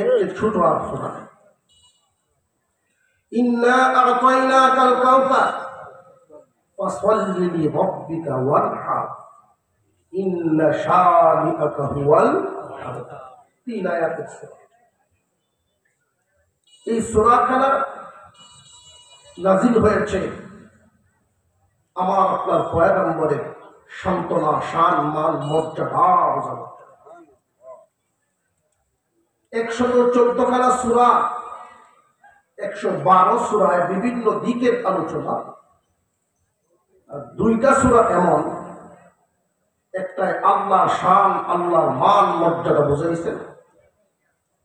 এর ছোট আর শোনা ইন্না আ'তাইনাকাল কাউসার ফাসাল্লি লিরাব্বিকা ওয়ানহার ইন্না শানিআকা হুয়াল আবতার। 3 আয়াতের সূরা। এই সূরাখানা নাযিল হয়েছে আমার আপনার পয়গম্বরের সান্ত্বনা, শান, মান, মর্যাদা বোঝানো। 114 খানা সূরা, 112 সূরায় বিভিন্ন দিকের আলোচনা। আর 2টা সূরা এমন, একটাই আল্লাহর শান, আল্লাহর মান মর্যাদা বোঝাইছেন,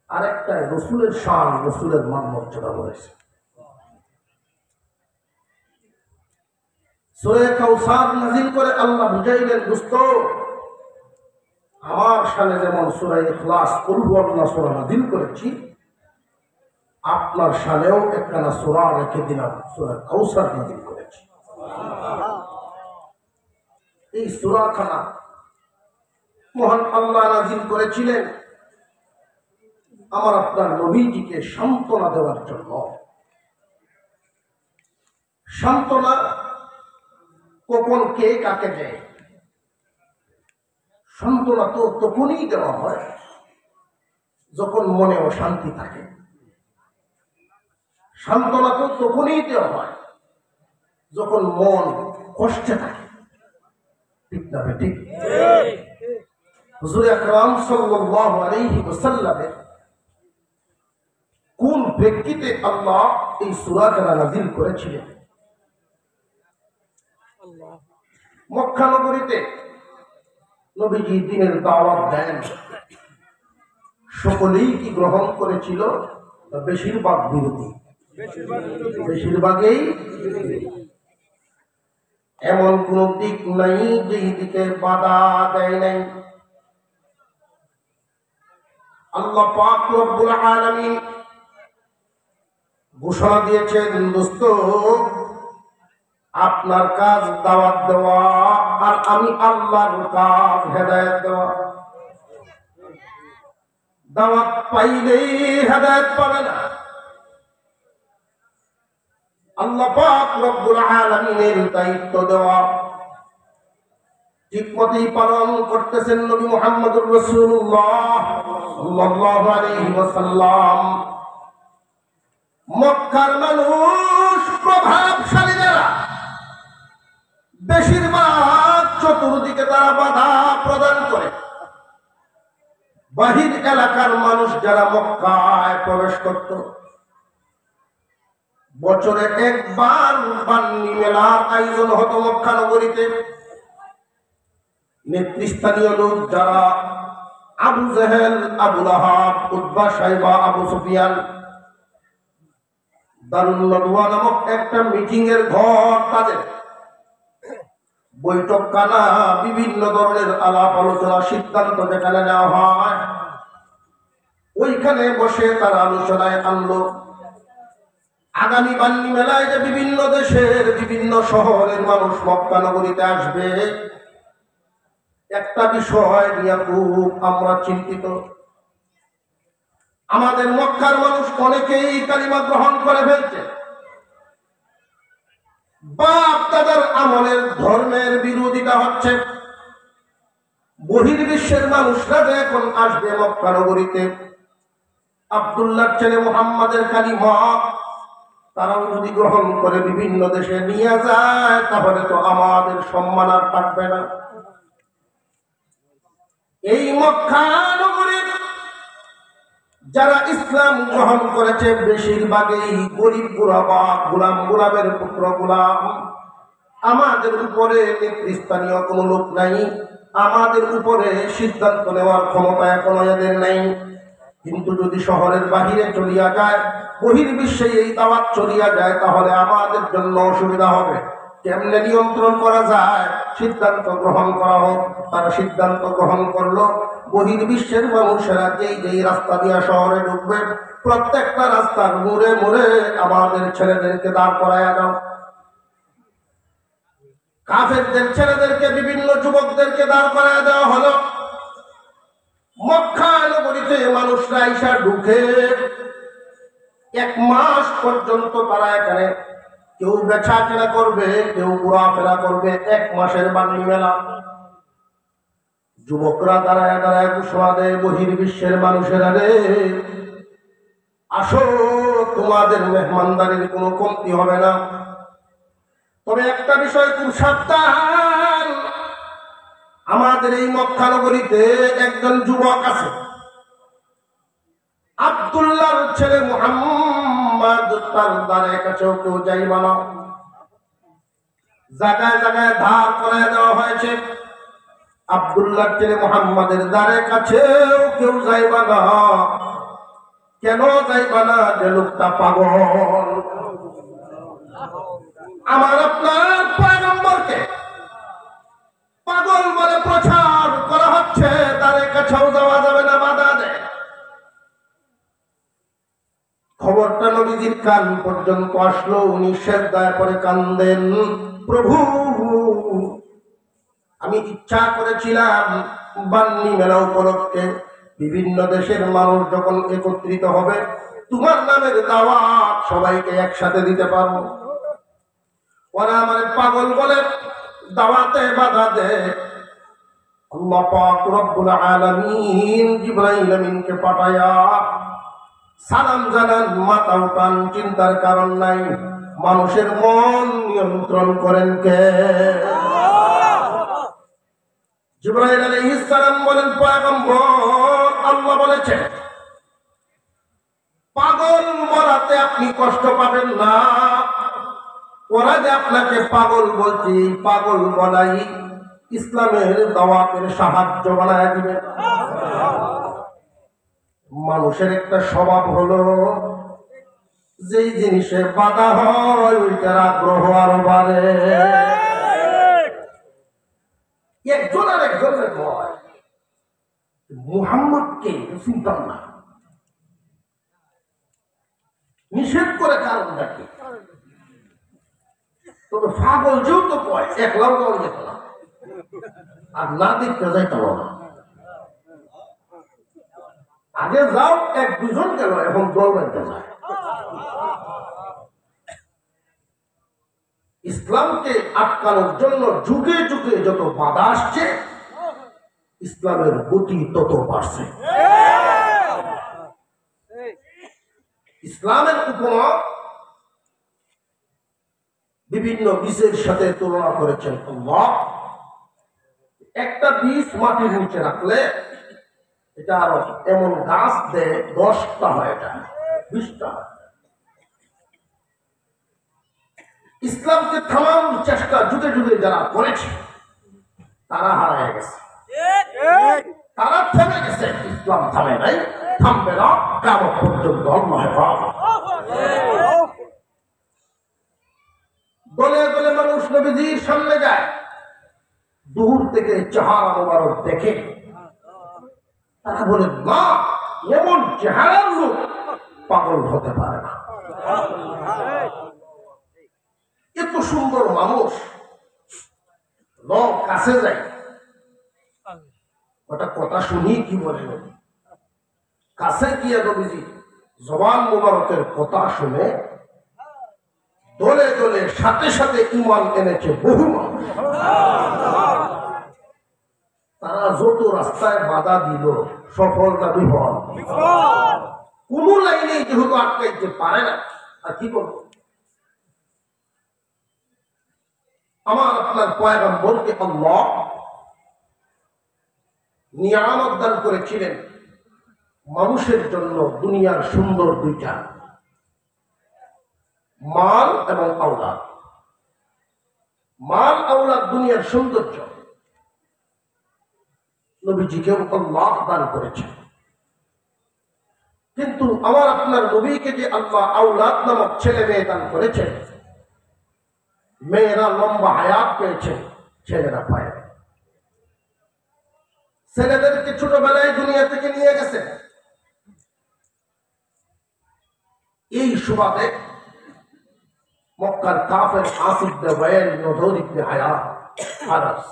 আর একটাই রাসূলের শান, রাসূলের মান মর্যাদা বোঝাইছেন। সূরা কাউসার নাযিল করে আল্লাহ বুঝাইলেন, দোস্ত আমার শানে যেমন সূরা ইখলাস, কুল হুয়াল্লাহ সূরা নাযিল করেছি, আপনার শানেও একখানা সূরা রেখে দিলাম, সূরা কাউসার নাযিল করেছি। এই সূরাখানা মহান আল্লাহ নাযিল করেছিলেন আমার আপনার নবীজিকে সান্ত্বনা দেওয়ার জন্য। সান্ত্বনা কখন কে কাকে দেয়? সান্ত্বনা তো তখনই দেওয়া হয় যখন মনে অশান্তি থাকে। সান্ত্বনা তো তখনই দেওয়া হয় যখন মন কষ্টে থাকে। ঠিক না ঠিক? হুজুর আকরাম সাল্লাল্লাহু আলাইহি ওয়াসাল্লামের কোন ব্যক্তিতে আল্লাহ এই সূরাটা নাযিল করেছিলেন? মক্কা নগরীতে নবীজি দ্বীনের দাওয়াত দেন, সকলেই কি গ্রহণ করেছিল? বেশিরভাগ বিরোধী, বেশিরভাগই। এমন কোন দিক নাই যেই দিকে বাধা দেয় নাই। আল্লাহ পাক রব্বুল আলামিন ঘোষণা দিয়েছেন, দোস্ত আপনার কাজ দাওয়াত দেওয়া, আর আমি আল্লাহর কাজ হেদায়েত দেওয়া। দাওয়াত পাইলেই হেদায়েত পাবে না। আল্লাহ পাক রব্বুল আলামিনের দায়িত্ব দেওয়া ঠিকমতই পালন করতেছেন নবী মুহাম্মদুর রাসূলুল্লাহ সাল্লাল্লাহু আলাইহি ওয়াসাল্লাম। মক্কার মানুষ প্রভাবশালী যারা, বেশিরভাগ চতুর্দিকে তারা বাধা প্রদান করে। বাহির এলাকার মানুষ যারা মক্কায় প্রবেশ করত, বছরে একবার বান্নি মেলার আয়োজন হতো মক্কা নগরীতে। নেতৃস্থানীয় লোক যারা আবু জেহেল, আবু লাহাব, উতবা, সাইবা, আবু সুফিয়ান, দারুন নদওয়া নামক একটা মিটিং এর ঘর তাদের, বৈঠকখানা, বিভিন্ন ধরনের আলাপ আলোচনা, সিদ্ধান্ত যেখানে নেওয়া হয়, ওইখানে বসে তারা আলোচনায় আনলো আগামী বান্নি মেলায় যে বিভিন্ন দেশের বিভিন্ন শহরের মানুষ মক্কা নগরীতে আসবে, একটা বিষয় নিয়ে খুব আমরা চিন্তিত। আমাদের মক্কার মানুষ অনেকেই কালিমা গ্রহণ করে ফেলছে, বাপ দাদার আমলের ধর্মের বিরোধিতা হচ্ছে। বহির্বিশ্বের মানুষরা এখন আসবে মক্কা নগরীতে, আব্দুল্লাহর ছেলে মুহাম্মাদের কালিমা তারাও যদি গ্রহণ করে বিভিন্ন দেশে নিয়ে যায়, তাহলে তো আমাদের সম্মান আর থাকবে না। এই মক্কা নগরীর যারা ইসলাম গ্রহণ করেছে বেশিরভাগই গরিব গুরাবা, গোলামের পুত্র গোলাম। আমাদের উপরে নেতৃস্থানীয় কোনো লোক নাই, আমাদের উপরে সিদ্ধান্ত নেওয়ার ক্ষমতা এখনো এদের নাই। কিন্তু যদি শহরের বাহিরে চলিয়া যায়, বহির্বিশ্বে এই দাওয়াত চলিয়া যায়, তাহলে আমাদের জন্য অসুবিধা হবে। কেমনে নিয়ন্ত্রণ করা যায়? সিদ্ধান্ত গ্রহণ করা হোক। তারা সিদ্ধান্ত গ্রহণ করলো, বহির্বিশ্বের মানুষেরা যেই রাস্তা দিয়ে শহরে ঢুকবে, প্রত্যেকটা রাস্তার মোড়ে মোড়ে আমাদের ছেলেদেরকে দাঁড় করাইয়া দাও। কাফেরদের ছেলেদেরকে, বিভিন্ন যুবকদেরকে দাঁড় করাইয়া দেওয়া হলো। মক্কা নগরীতে মানুষরা আইসা ঢুকে 1 মাস পর্যন্ত তারা এখানে কেউ বেচা কেনা করবে, কেউ ঘোরাফেরা করবে। 1 মাসের বাণী মেলা। যুবকরা দাঁড়ায় দাঁড়ায় ঘোষণা দেয়, বহির্বিশ্বের মানুষেরা রে, আসো, তোমাদের মেহমানদারির কোনো কমতি হবে না। তবে একটা বিষয় খুব সাবধান, আমাদের এই মক্কা নগরীতে একজন যুবক আছে, আব্দুল্লাহর ছেলে মুহাম্মদ, তার দ্বারে কাছেও কেউ যাইবা না। জায়গায় জায়গায় ধার করে দেওয়া হয়েছে, আব্দুল্লাহর ছেলে মুহাম্মাদের দ্বারে কাছেও কেউ যাইবা না। কেন যাইবা না? যে লোকটা পাগল। আমার আপনার পয়গম্বরকে পাগল বলে প্রচার করা হচ্ছে, দ্বারে কাছেও যাওয়া যাবে না, বাধা দেয়। খবরটা নবীজির কান পর্যন্ত আসলো। উনি সেজদায় পড়ে কান্দেন, প্রভু, আমি ইচ্ছা করেছিলাম বান্নি মেলা উপলক্ষে বিভিন্ন দেশের মানুষ যখন একত্রিত হবে, তোমার নামের দাওয়াত সবাইকে একসাথে দিতে পারবো। ওরা আমার পাগল বলে দাওয়াতে বাধা দেয়। আল্লাহ পাক রব্বুল আলামিন জিবরাইল আমিনকে পাঠায়া সালাম জানান, মাথা উঠান, চিন্তার কারণ নাই। মানুষের মন নিয়ন্ত্রণ করেন কে? জিবরাইল আলাইহিস সালাম বলেন, পয়গম্বর, আল্লাহ বলেছেন পাগল বলাতে আপনি কষ্ট পাবেন না। ওরা যে আপনাকে পাগল বলছে, পাগল বলাই ইসলামের দাওয়াতের সাহায্য বানায় দিবে। মানুষের একটা স্বভাব হলো, যেই জিনিসে বাধা হয় ওইটার আগ্রহ আরো বাড়ে। একজন আর একজনের ভয়। মুহাম্মদকে চিনতাম না, নিষেধ করে কারণটা কি? তবে পাগল যেহেতু কয়, একলাও যাওয়া যেত না, আর না দেখতে যাইতে না। আগে যাও, 1-2 গেল, এখন দল বাঁধতে যায়। ইসলামকে আটকানোর জন্য যুগে যুগে যত বাধা আসছে, ইসলামের গতি তত বাড়ছে। ইসলামের উপমা বিভিন্ন বীজের সাথে তুলনা করেছেন আল্লাহ। একটা বীজ মাটির নিচে রাখলে এটা আরো এমন গাছ দেয়, 10টা হয়ে যায়, 20টা হয়। ইসলামকে থামানোর চেষ্টা যুগে যুগে যারা করেছে তারা হারায় গেছে, তারা থেমে গেছে। ইসলাম থামে নাই, থামবে না কিয়ামত পর্যন্ত। আল্লাহ হেফাজত। দলে দলে মানুষ নবীজির সামনে যায়, দূর থেকে চেহারা মোবারক দেখে তারা বলে, না, এমন চেহারার লোক পাগল হতে পারে না। এত সুন্দর মানুষ, লোক কাছে যায়, ওটা কথা শুনি কি বলে, কাছে গিয়ে নবীজি জবান মোবারকের কথা শুনে দলে দলে সাথে সাথে ঈমান এনেছে বহু মানুষ। তারা যত রাস্তায় বাধা দিল, সফল না বিফল? কোন লাইনে যেহেতু আটকাইতে পারে না, আর কি করব? আমার আপনার পয়গম্বরকে আল্লাহ নিয়ামত দান করেছিলেন মানুষের জন্য দুনিয়ার সুন্দর 2টা, মাল এবং আওলাদ। মাল আওলাদ দুনিয়ার সৌন্দর্য, নবীজিকেও আল্লাহ দান করেছেন। কিন্তু আমার আপনার নবীকে যে আল্লাহ আওলাদ নামক ছেলে মেয়ে দান করেছেন, মেয়েরা লম্বা হায়াত পেয়েছে, ছেলেরা পায়। ছেলেদেরকে ছোটবেলায় দুনিয়া থেকে নিয়ে গেছে। এই সুবাদে মক্কার কাফের আসিফ ইবনে ওয়াইল, নজর ইবনে হারেস,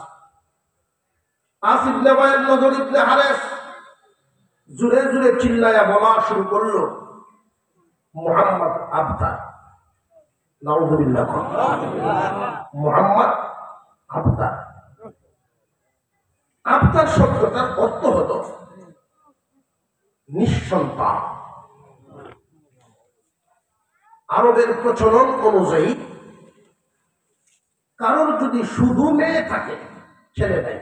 আসিফ ইবনে ওয়াইল, নজর ইবনে হারেস জুড়ে জুড়ে চিল্লায়া বলা শুরু করলো, মুহাম্মদ আবতার। নাউযুবিল্লাহ। মুহাম্মদ আবতার। আবতার শব্দটার অর্থ হলো নিঃসন্তান। আরবের প্রচলন অনুযায়ী কারোর যদি শুধু মেয়ে থাকে, ছেলে নাই,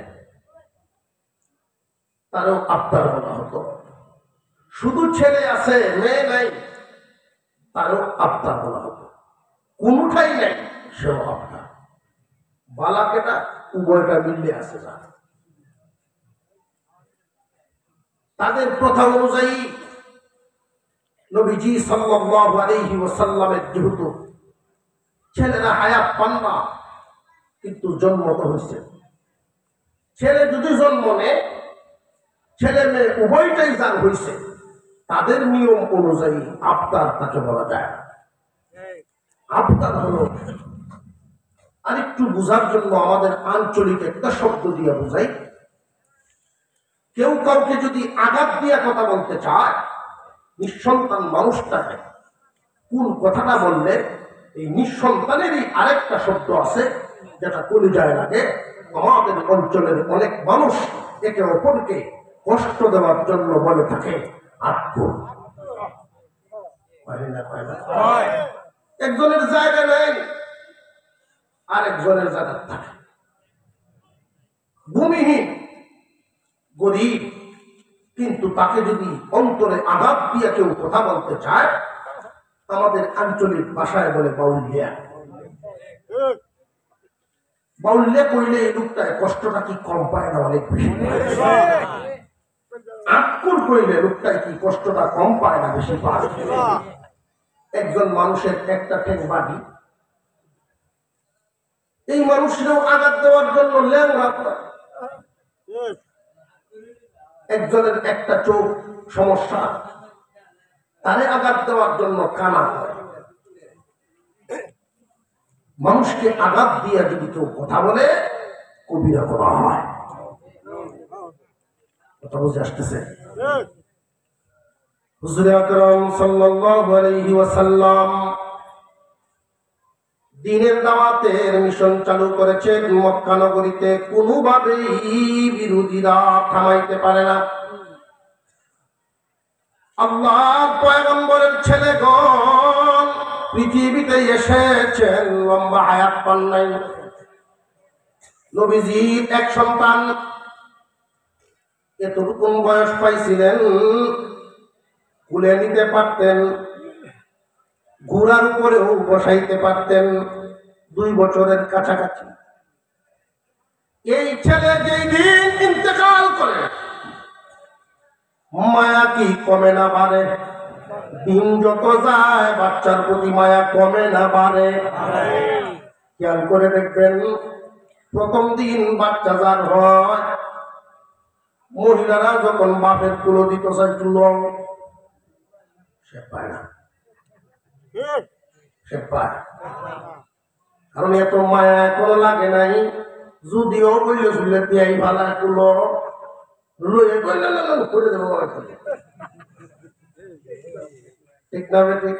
তারও আবতার বলা হতো। শুধু ছেলে আছে মেয়ে নাই, তারও আবতার বলা হতো। কোনটাই নাই, সেও আবতার। বালাকেটা উভয়টা মিললে আছে যা। তাদের প্রথা অনুযায়ী নবীজি সাল্লাল্লাহু আলাইহি ওয়াসাল্লামের যেহেতু ছেলেরা হায়াত পান না, কিন্তু জন্ম তো হয়েছে। ছেলে যদি জন্ম নেয়, ছেলে মেয়ে উভয়টাই যার হয়েছে, তাদের নিয়ম অনুযায়ী আবতার তাকে বলা যায়। আবতার হলো, আরেকটু বোঝার জন্য আমাদের আঞ্চলিক একটা শব্দ দিয়ে বোঝাই। কেউ কাউকে যদি আঘাত দিয়া কথা বলতে চায়, নিঃসন্তান মানুষটাকে কোন কথাটা বললে এই নিঃসন্তানেরই আরেকটা শব্দ আছে যেটা কলিজায় লাগে। আমাদের অঞ্চলের অনেক মানুষ একে অপরকে কষ্ট দেওয়ার জন্য বলে থাকে আত্মু। একজনের জায়গা নেই, আরেকজনের জায়গা থাকে। ভূমিহীন, গরিব, কিন্তু তাকে যদি অন্তরে আঘাত দিয়ে কেউ কথা বলতে চায়, আমাদের আঞ্চলিক ভাষায় বলে বাউলিয়া। বাউলিয়া কইলে এই লোকটায় কষ্টটা কি কম পায় না অনেক বেশি? আক্কুর কইলে লোকটায় কি কষ্টটা কম পায় না বেশি পায়? একজন মানুষের একটা ঠেক বাড়ি, এই মানুষরাও আঘাত দেওয়ার জন্য ল্যাংড়া করে। একজনের একটা চোখ সমস্যা, তারে আঘাত দেওয়ার জন্য কানা করে। মানুষকে আঘাত দিয়ে যদি কেউ কথা বলে, কবিরা করা হয়। কথা বুঝে আসতেছে? হুজুর আকরাম সাল্লাল্লাহু আলাইহি ওয়াসাল্লাম দ্বীনের দাওয়াতের মিশন চালু করেছেন মক্কা নগরীতে। কোনোভাবেই বিরোধীরা থামাইতে পারে না। আল্লাহর পয়গম্বরের ছেলেগণ পৃথিবীতে এসেছেন, লম্বা হায়াত পান নাই। নবীজির এক সন্তান এতটুকু বয়স পাইছিলেন, কুলে নিতে পারতেন, ঘোড়ার উপরেও বসাইতে পারতেন, 2 বছরের কাছাকাছি। এই ছেলে যেই দিন ইন্তেকাল করে, মায়া কি কমে না বাড়ে? দিন যত যায় বাচ্চার প্রতি মায়া কমে না বাড়ে? খেয়াল করে দেখবেন, প্রথম দিন বাচ্চা যার হয়, মহিলারা যখন বাপের তুলো দিতে চাইছিল, সে পায় না, সে পায়। কারণ এত মায়া এখনো লাগে নাই। যদিও বইলে শুনলে দিয়াই ভালা তুলো লয়ে করে দেবো, ঠিক না বেটি?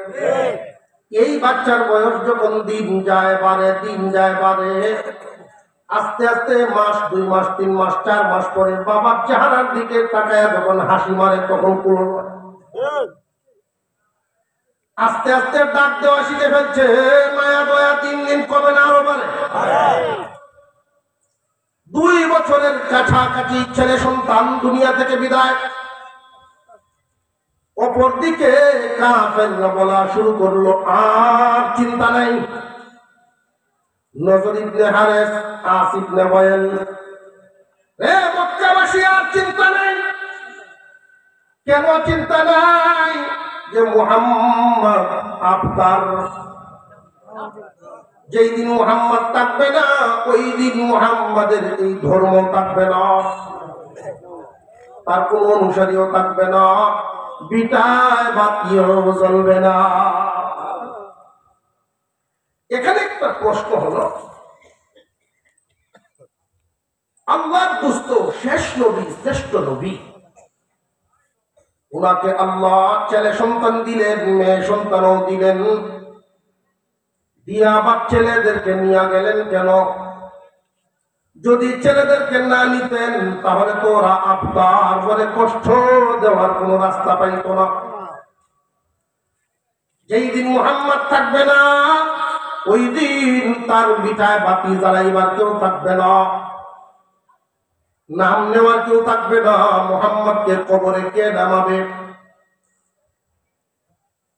এই বাচ্চার বয়স যখন দিন যায় বাড়ে, দিন যায় বাড়ে, আস্তে আস্তে মাস, 2 মাস, 3 মাস, 4 মাস পরে বাবার চেহারার দিকে তাকায় যখন হাসি মারে, তখন কুলো আস্তে আস্তে ডাক দেওয়া শিখে ফেলছে। মায়া দয়া দিন দিন কমে না, আরো বাড়ে। 2 বছরের কাছাকাছি ছেলে সন্তান দুনিয়া থেকে বিদায়। অপরদিকে কাফেররা বলা শুরু করলো, আর চিন্তা নাই। নজর ইবনে হারেস, আস ইবনে ওয়াইল, রে মক্কাবাসী, আর চিন্তা নাই। কেন চিন্তা নাই? যে মুহাম্মদ আবতার। যেই দিন মুহাম্মদ থাকবে না, ওই দিন মুহাম্মাদের এই ধর্ম থাকবে না, তার কোন অনুসারীও থাকবে না, বিটায় বাতিও জ্বলবে না। এখানে একটা প্রশ্ন হলো, আল্লাহর দুস্ত শেষ নবী, শ্রেষ্ঠ নবী, উনাকে আল্লাহ ছেলে সন্তান দিলেন, মেয়ে সন্তানও দিলেন। দিয়া বাপ ছেলেদেরকে নিয়ে গেলেন কেন? যদি ছেলেদেরকে না নিতেন তাহলে তো ওরা আবদার বলে কষ্ট দেওয়ার কোন রাস্তা পাইত না। যেই দিন মুহাম্মদ থাকবে না ওই দিন তার বিটায় বাতি জ্বালাইবার কেউ থাকবে না, নাম নেওয়ার কেউ থাকবে না। মুহাম্মদকে কবরে কে নামাবে?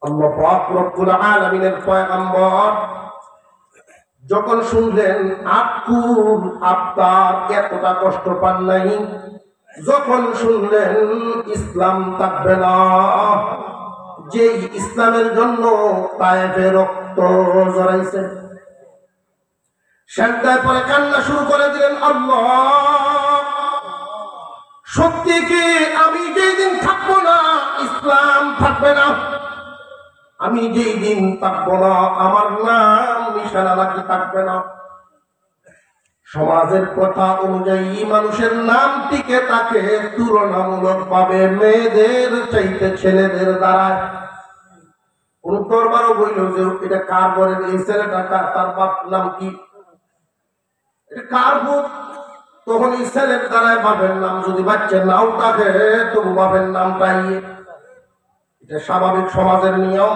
আল্লাহ পাক রব্বুল আলামিনের পয়গম্বর যখন শুনলেন আকুল আব্দার এতটা কষ্ট পান নাই, যখন শুনলেন ইসলাম থাকবে না, যে ইসলামের জন্য তায়েফে রক্ত জড়াইছে, সেজদায় পরে কান্না শুরু করে দিলেন। আল্লাহ, সত্যি কি আমি যেই দিন থাকবো না ইসলাম থাকবে না? আমি যেই দিন থাকবো না আমার নাম নিশানা নাকি থাকবে না? সমাজের কথা অনুযায়ী মানুষের নাম টিকে থাকে তুলনামূলক ভাবে মেয়েদের চাইতে ছেলেদের দ্বারায়। কোন দরবারও বইল যে এটা কার ঘরের এই ছেলেটা কার, তার বাপ নাম কি, এটা কার ভূত, তখন এই ছেলের দ্বারায় বাপের নাম, যদি বাচ্চার নাও থাকে তবু বাপের নামটাই। এটা স্বাভাবিক সমাজের নিয়ম।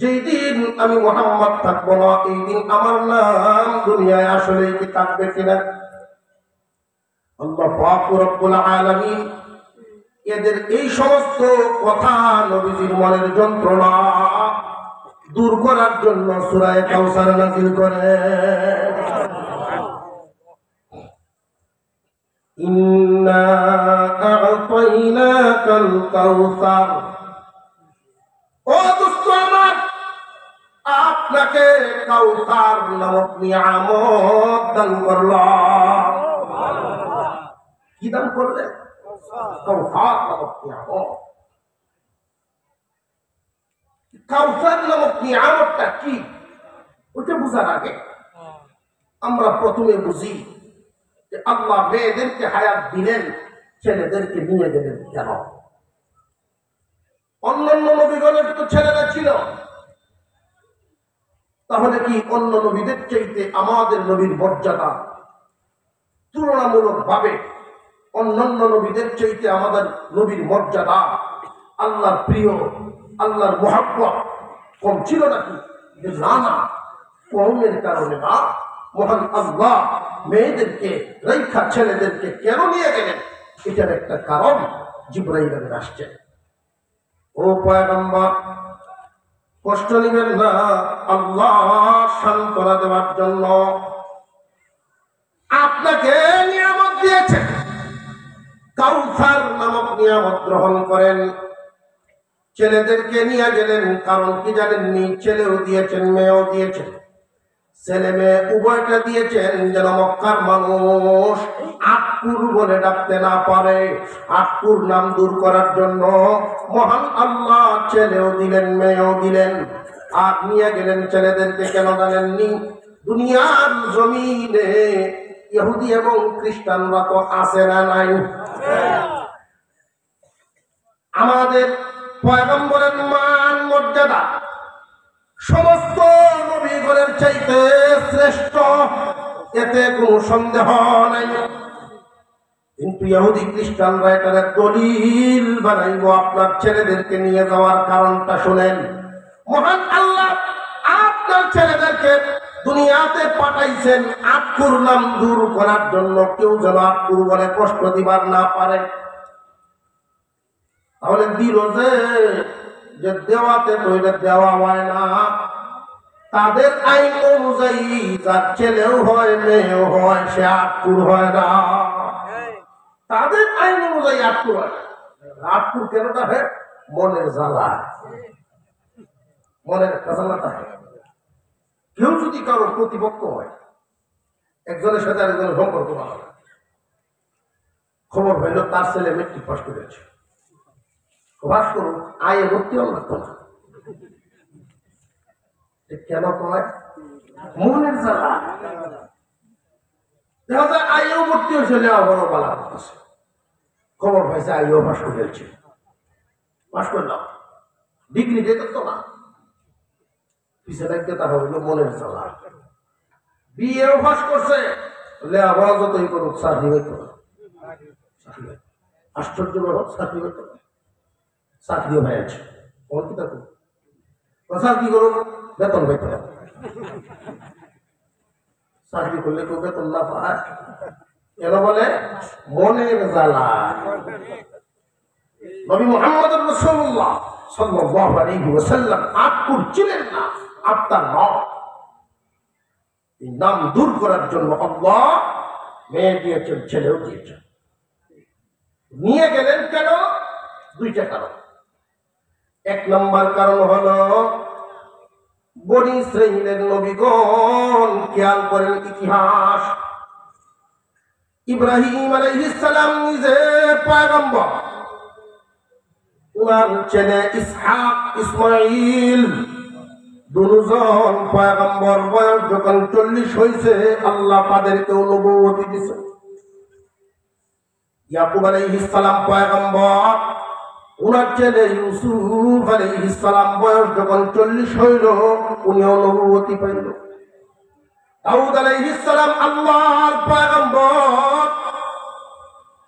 যেই দিন আমি মুহাম্মদ থাকবো না এই দিন আমার নাম দুনিয়ায় আসলে কি থাকবে কিনা? আল্লাহ পাক রব্বুল আলামিন এদের এই সমস্ত কথা নবীজির মনের যন্ত্রণা দূর করার জন্য সূরা কাউসার নাযিল করে। ইন্না আ'তাইনাকাল কাউসার, ও দোস্ত আমার, আপনাকে কাউসার নামক নিয়ামত দান করলাম। কি দান করলেন? কাউসার নামক নিয়ামত। কাউসার নামক নিয়ামতটা কি ওটা বুঝার আগে আমরা প্রথমে বুঝি যে আল্লাহ মেয়েদেরকে হায়াত দিলেন, ছেলেদেরকে নিয়ে গেলেন কেন? অন্যান্য নবীগণের তো ছেলেরা ছিল, তাহলে কি অন্য নবীদের চাইতে আমাদের নবীর মর্যাদা তুলনামূলক ভাবে অন্যান্য নবীদের চাইতে আমাদের নবীর মর্যাদা, আল্লাহর প্রিয়, আল্লাহর মহব্বত কম ছিল নাকি? না না, কমের কারণে না। মহান আল্লাহ মেয়েদেরকে রেখা ছেলেদেরকে কেন নিয়ে গেলেন এটার একটা কারণ জিবরাইল আমিন আসছেন। ও পয়গম্বর, কষ্ট নেবেন না, আল্লাহ সান্ত্বনা দেওয়ার জন্য আপনাকে নিয়ামত দিয়েছেন। কাউসার নামক নিয়ামত গ্রহণ করেন। ছেলেদেরকে নিয়ে গেলেন, কারণ কি জানেননি? ছেলেও দিয়েছেন, মেয়েও দিয়েছেন। ছেলে মেয়ে উভয়টা দিয়েছেন যেন মক্কার মানুষ আটকুর বলে ডাকতে না পারে। আটকুর নাম দূর করার জন্য মহান আল্লাহ ছেলেও দিলেন, মেয়েও দিলেন। আর নিয়ে গেলেন ছেলেদেরকে কেন জানেননি? দুনিয়ার জমিনে ইহুদি এবং খ্রিস্টানরা তো আছে না নাই? আমাদের পয়গম্বরের মান মর্যাদা সমস্ত নবীগণের চাইতে শ্রেষ্ঠ, এতে কোনো সন্দেহ নাই। কিন্তু ইহুদি খ্রিস্টানরা এটার দলিল বানাইব আপনার ছেলেদেরকে নিয়ে যাওয়ার কারণটা শুনেন। মহান আল্লাহ আপনার ছেলেদেরকে দুনিয়াতে পাঠাইছেন আটকুর নাম দূর করার জন্য, কেউ যেন আটকুর বলে কষ্ট দিবার না পারে। তাহলে দিল যে দেওয়াতে তো এটা দেওয়া হয় না। তাদের আইন অনুযায়ী যার ছেলেও হয় মেয়েও হয় সে আটকুর হয় না। তাদের আইন অনুযায়ী আটকুর হয়। আটকুর কেনটা হয়? মনের জ্বালা, মনের একটা জ্বালাটা হয়। কেউ যদি কারো প্রতিপক্ষ হয়, একজনের সাথে আরেকজনের সম্পর্ক ভালো না, খবর হইল তার ছেলে মেট্রিক পাস করেছে, পাস করুন, আয়ে ভর্তি হল না, কেন কয়? মনের জ্বালা। দেখা যায় আইও ভর্তি হয়েছে, বড় বালা করতেছে, খবর পাইছে আইও পাস করেছে, পাস করলাম, ডিগ্রি দিতে তো না, পিছিয়ে থাকতে তা হইল মনের জ্বালা। বিয়েও পাস করছে, লেখাপড়া যতই করুক চাকরি হইতো না। আশ্চর্য ব্যাপার, চাকরি হইতো না, চাকরিও হয়ে আছে। কি থাকুক চাকরি করুক, বেতন পাইতো না। চাকরি করলে কেউ বেতন না পায়, এরা বলে মনের জ্বালা। নবী মুহাম্মদ রাসূলুল্লাহ সাল্লাল্লাহু আলাইহি ওয়াসাল্লাম আত্মুর ছিলেন না, আত্মার নাম, এই নাম দূর করার জন্য আল্লাহ মেয়ে দিয়েছেন, ছেলেও দিয়েছেন। নিয়ে গেলেন কেন? দুইটা কারণ। এক নম্বর কারণ হলো বনি ইসরাঈলের নবীগণ, খেয়াল করেন ইতিহাস, ইব্রাহিম আলাইহিস সালাম নিজে পয়গম্বর, উনার ছেলে ইসহাক, ইসমাইল দুজন পয়গম্বর। বয়স যখন 40 হয়েছে, আল্লাহ তাদেরকেও নবুয়তি দিয়েছে। ইয়াকুব আলাইহিস সালাম পয়গম্বর, উনার ছেলে ইউসুফ আলাইহিস সালাম বয়স যখন 40 হইল, উনিও নবুয়তি পাইল। দাউদ আলাইহিস সালাম আল্লাহর পয়গম্বর,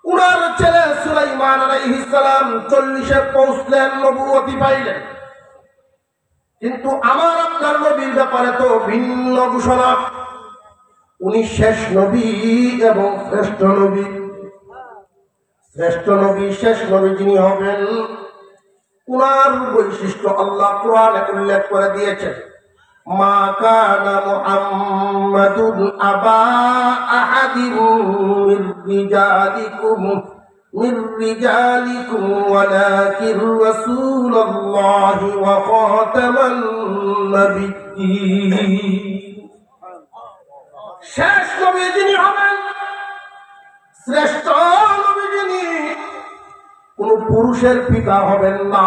উনার ছেলে সুলাইমান আলাইহিস সালাম 40-এ পৌঁছলেন, নবুয়তি পাইলেন। কিন্তু আমার আপনার নবীর ব্যাপারে তো ভিন্ন ঘোষণা। উনি শেষ নবী এবং শ্রেষ্ঠ নবী। শ্রেষ্ঠ নবী, শেষ নবী যিনি হবেন, উনার বৈশিষ্ট্য আল্লাহ কোরআনে উল্লেখ করে দিয়েছেন। মা কানা মুহাম্মাদুন আবা আহাদিন মির রিজালিকুম ওয়ালাকিন রাসূলুল্লাহি ওয়া খাতামান নাবিয়্যিন। শেষ নবী যিনি হবেন, শ্রেষ্ঠ নবী যিনি, কোন পুরুষের পিতা হবেন না।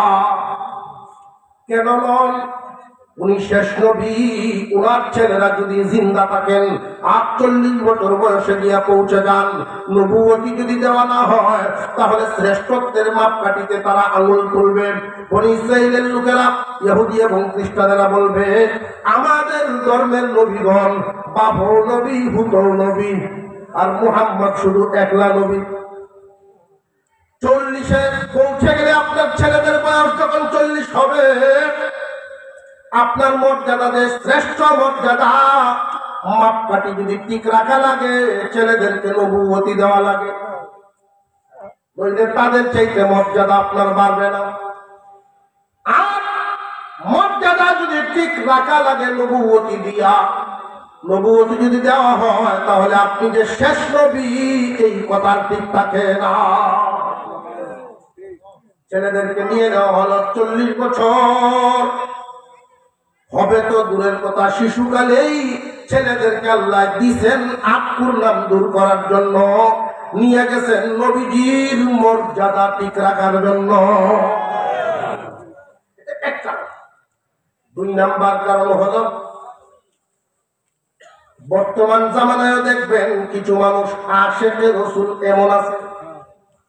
কেন নন? উনি শেষ নবী। উনার ছেলেরা যদি জিন্দা থাকেন, 48 বছর বয়সে গিয়া পৌঁছে যান, নবুয়তি যদি দেওয়া না হয়, তাহলে শ্রেষ্ঠত্বের মাপকাঠিতে তারা আঙুল তুলবে। বনি ইসরাঈলের লোকেরা, ইহুদি এবং খ্রিস্টানেরা বলবে, আমাদের ধর্মের নবীগণ বাপও নবী, হুতও নবী, আর মুহাম্মদ শুধু একলা নবী। 40-এ পৌঁছে গেলে, আপনার ছেলেদের বয়স যখন 40 হবে, আপনার মর্যাদা যে শ্রেষ্ঠ মর্যাদা, মাপকাঠি যদি ঠিক রাখা লাগে, ছেলেদেরকে নবুয়তি দেওয়া লাগে, বললে তাদের চাইতে মর্যাদা আপনার বাড়বে না। আর মর্যাদা যদি ঠিক রাখা লাগে নবুয়তি দিয়া, নবুয়তি যদি দেওয়া হয়, তাহলে আপনি যে শেষ নবী এই কথার ঠিক থাকে না। ছেলেদেরকে নিয়ে নেওয়া হলো, 40 বছর হবে তো দূরের কথা, শিশুকালেই ছেলেদেরকে আল্লাহ দিয়েছেন আত্মুর নাম দূর করার জন্য, নিয়ে গেছেন নবীজির মর্যাদা ঠিক রাখার জন্য। এক কারণ। 2 নাম্বার কারণ হলো, বর্তমান জামানায় দেখবেন কিছু মানুষ আশেকে রসুল এমন আছে,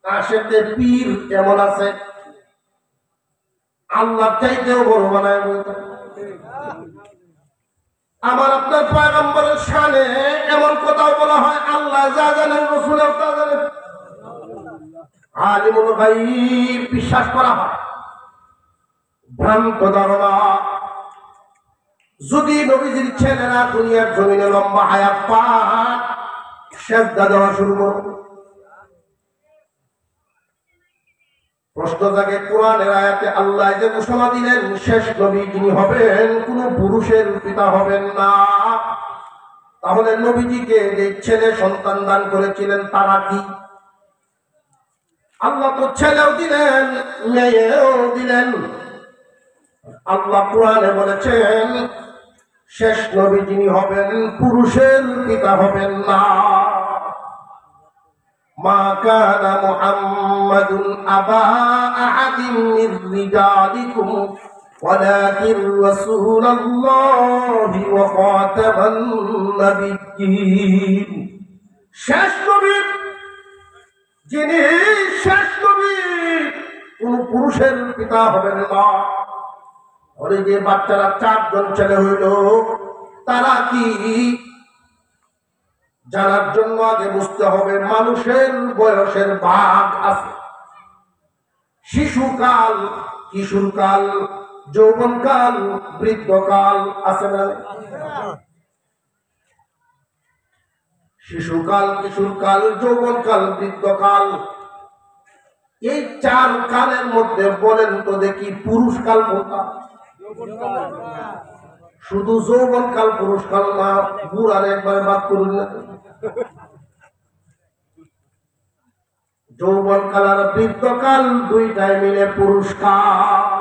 আশেকে পীর এমন আছে, আল্লাহ চাইতেও বড় বানায় বলতে। আমার আপনার পয়গম্বরের শানে এমন কথাও বলা হয়, আল্লাহ যা জানেন রসুলেও তা জানেন। আলিমুল গায়ব বিশ্বাস করা হয়, ভ্রান্ত ধারণা। যদি নবীজির ছেলেরা দুনিয়ার জমিনে লম্বা হায়াত পায়, সেজদা দেওয়া শুরু করো। প্রশ্ন জাগে, কোরআনের আয়াতে আল্লাহ যে ঘোষণা দিলেন শেষ নবী যিনি হবেন, কোন পুরুষের পিতা হবেন না, তাহলে নবীজিকে যে ছেলে সন্তান দান করেছিলেন তারা কি? আল্লাহ তো ছেলেও দিলেন, মেয়েও দিলেন। আল্লাহ কোরআনে বলেছেন শেষ নবী যিনি হবেন, পুরুষের পিতা হবেন না। মা কানা মুহাম্মাদুন আবা আহাদিন মির রিজালিকুম ওয়ালাকিন রাসূলুল্লাহি ওয়া খাতামান নাবিয়্যিন। শেষ নবী যিনি, শেষ নবী কোন পুরুষের পিতা হবেন না। ওই যে বাচ্চারা 4 জন ছেলে হইল, তারা কি জানার জন্য আগে বুঝতে হবে মানুষের বয়সের ভাগ আছে। শিশুকাল, কিশোরকাল, যৌবনকাল, বৃদ্ধকাল আছে না? শিশুকাল, কিশোরকাল, যৌবনকাল, বৃদ্ধকাল, এই 4 কালের মধ্যে বলেন তো দেখি পুরুষকাল কোনটা? শুধু যৌবনকাল পুরুষকাল না? বুড়ার একবারে বাদ করুন না। যৌবনকাল আর বৃদ্ধকাল দুইটাই মিলে পুরুষকাল।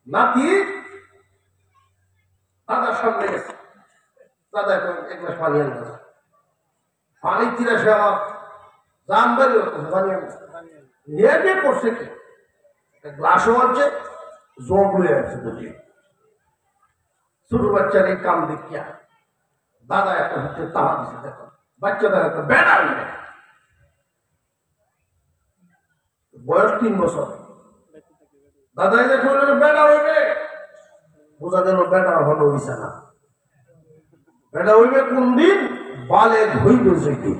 নাতি দাদার সামনে গেছে, দাদা এক গ্লাস পানি আনবে, পানি চিরা সে আমার জান বের পানি আনবে করছে কি গ্লাসও আছে, জগ হয়ে আছে বুঝি। ছোট বাচ্চার এই কাম দেখিয়া দাদা একটা হচ্ছে তাহা দিছে, দেখো বাচ্চাদের একটা বেড়া হইবে, বয়স 3 বছর। দাদাই দেখো বেড়া হইবে, বোঝা গেল বেড়া হলো হইছে না। বেড়া হইবে কোন দিন? বালেগ হইবে যেদিন।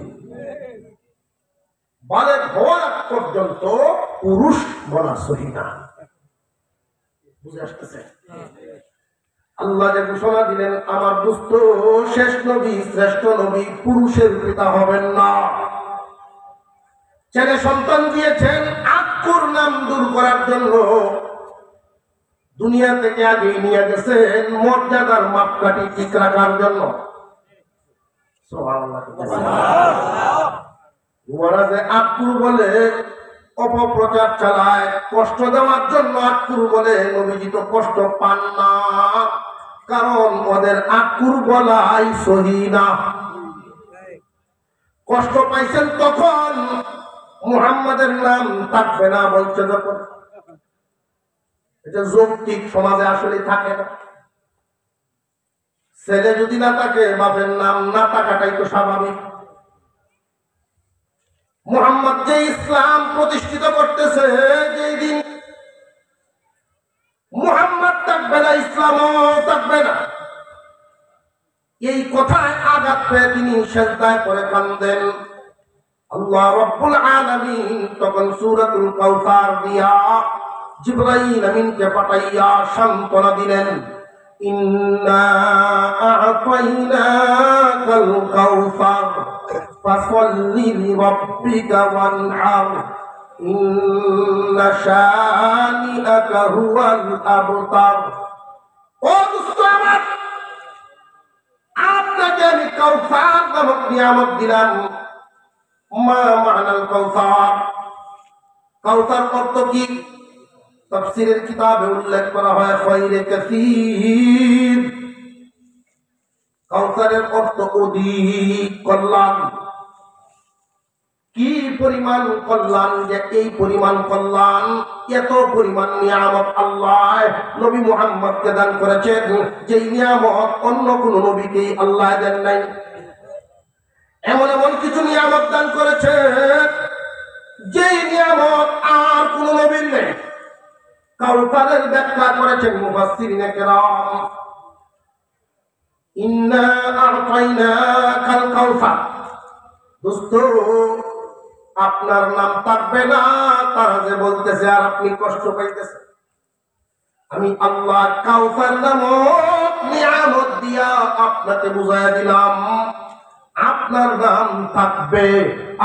বালেগ হওয়ার পর্যন্ত পুরুষ বলা সহি না। বুঝে আসতেছে? আল্লাহ যে ঘোষণা দিলেন আমার দোস্ত শেষ নবী, শ্রেষ্ঠ নবী, পুরুষের পিতা হবেন না। ছেলে সন্তান দিয়েছেন আকুর নাম দূর করার জন্য, দুনিয়া থেকে আগে নিয়ে গেছেন মর্যাদার মাপকাঠি ঠিক রাখার জন্য। যে আকুর বলে অপপ্রচার চালায়, কষ্ট দেওয়ার জন্য আকুর বলে। নবীজি তো কষ্ট পান না, কারণ ওদের আকুর বলাই সহি না। কষ্ট পাইছেন তখন মুহাম্মাদের নাম থাকবে না বলছে যখন। এটা যৌক্তিক সমাজে আসলে থাকে না। ছেলে যদি না থাকে, বাপের নাম না থাকাটাই তো স্বাভাবিক। মুহাম্মদ যে ইসলাম প্রতিষ্ঠিত করতেছে, যেই দিন মুহাম্মদ থাকবে না, ইসলামও থাকবে না, এই কথায় আঘাত পেয়ে তিনি সেজদায় পড়ে কান্দেন। আল্লাহ রাব্বুল আলামিন তখন সূরাতুল কাউসার দিয়া জিবরাইল আমিনকে পাঠাইয়া সান্ত্বনা দিলেন, ইন্না আ'তাইনাকাল কাউসার ফাসাল্লি লিরাব্বিকা ওয়ানহার ইন্না শানিআকা হুয়াল আবতার। ও দোস্ত আমার, আপনাকে আমি কাউসার নামক নিয়ামত দিলাম। মা মানাল কাউসার? কাউসার অর্থ কি? তাফসীরের কিতাবে উল্লেখ করা হয় খায়রে কাসীর। কাউসারের অর্থ অধিক কল্যাণ। কি পরিমাণ কল্যাণ, যে এই পরিমাণ কল্যাণ, এত পরিমাণ নিয়ামত আল্লাহ নবী মুহাম্মদকে দান করেছেন, যে নিয়ামত অন্য কোন নবীকে আল্লাহ দেন নাই। এমন এমন কিছু নিয়ামত দান করেছে যে নিয়ামত আর কোন নবীর নেই। কাউসারের ব্যাখ্যা করেছেন মুফাসসিরিনে কেরাম, ইন্না আ'তাইনাকাল কাউসার। দোস্ত আপনার নাম থাকবে না, তারা যে বলতেছে আর আপনি কষ্ট পাইতেছেন। আমি আল্লাহ কাউসার নামক নিয়ামত দিয়া আপনাকে বুঝাইয়া দিলাম, আপনার নাম থাকবে,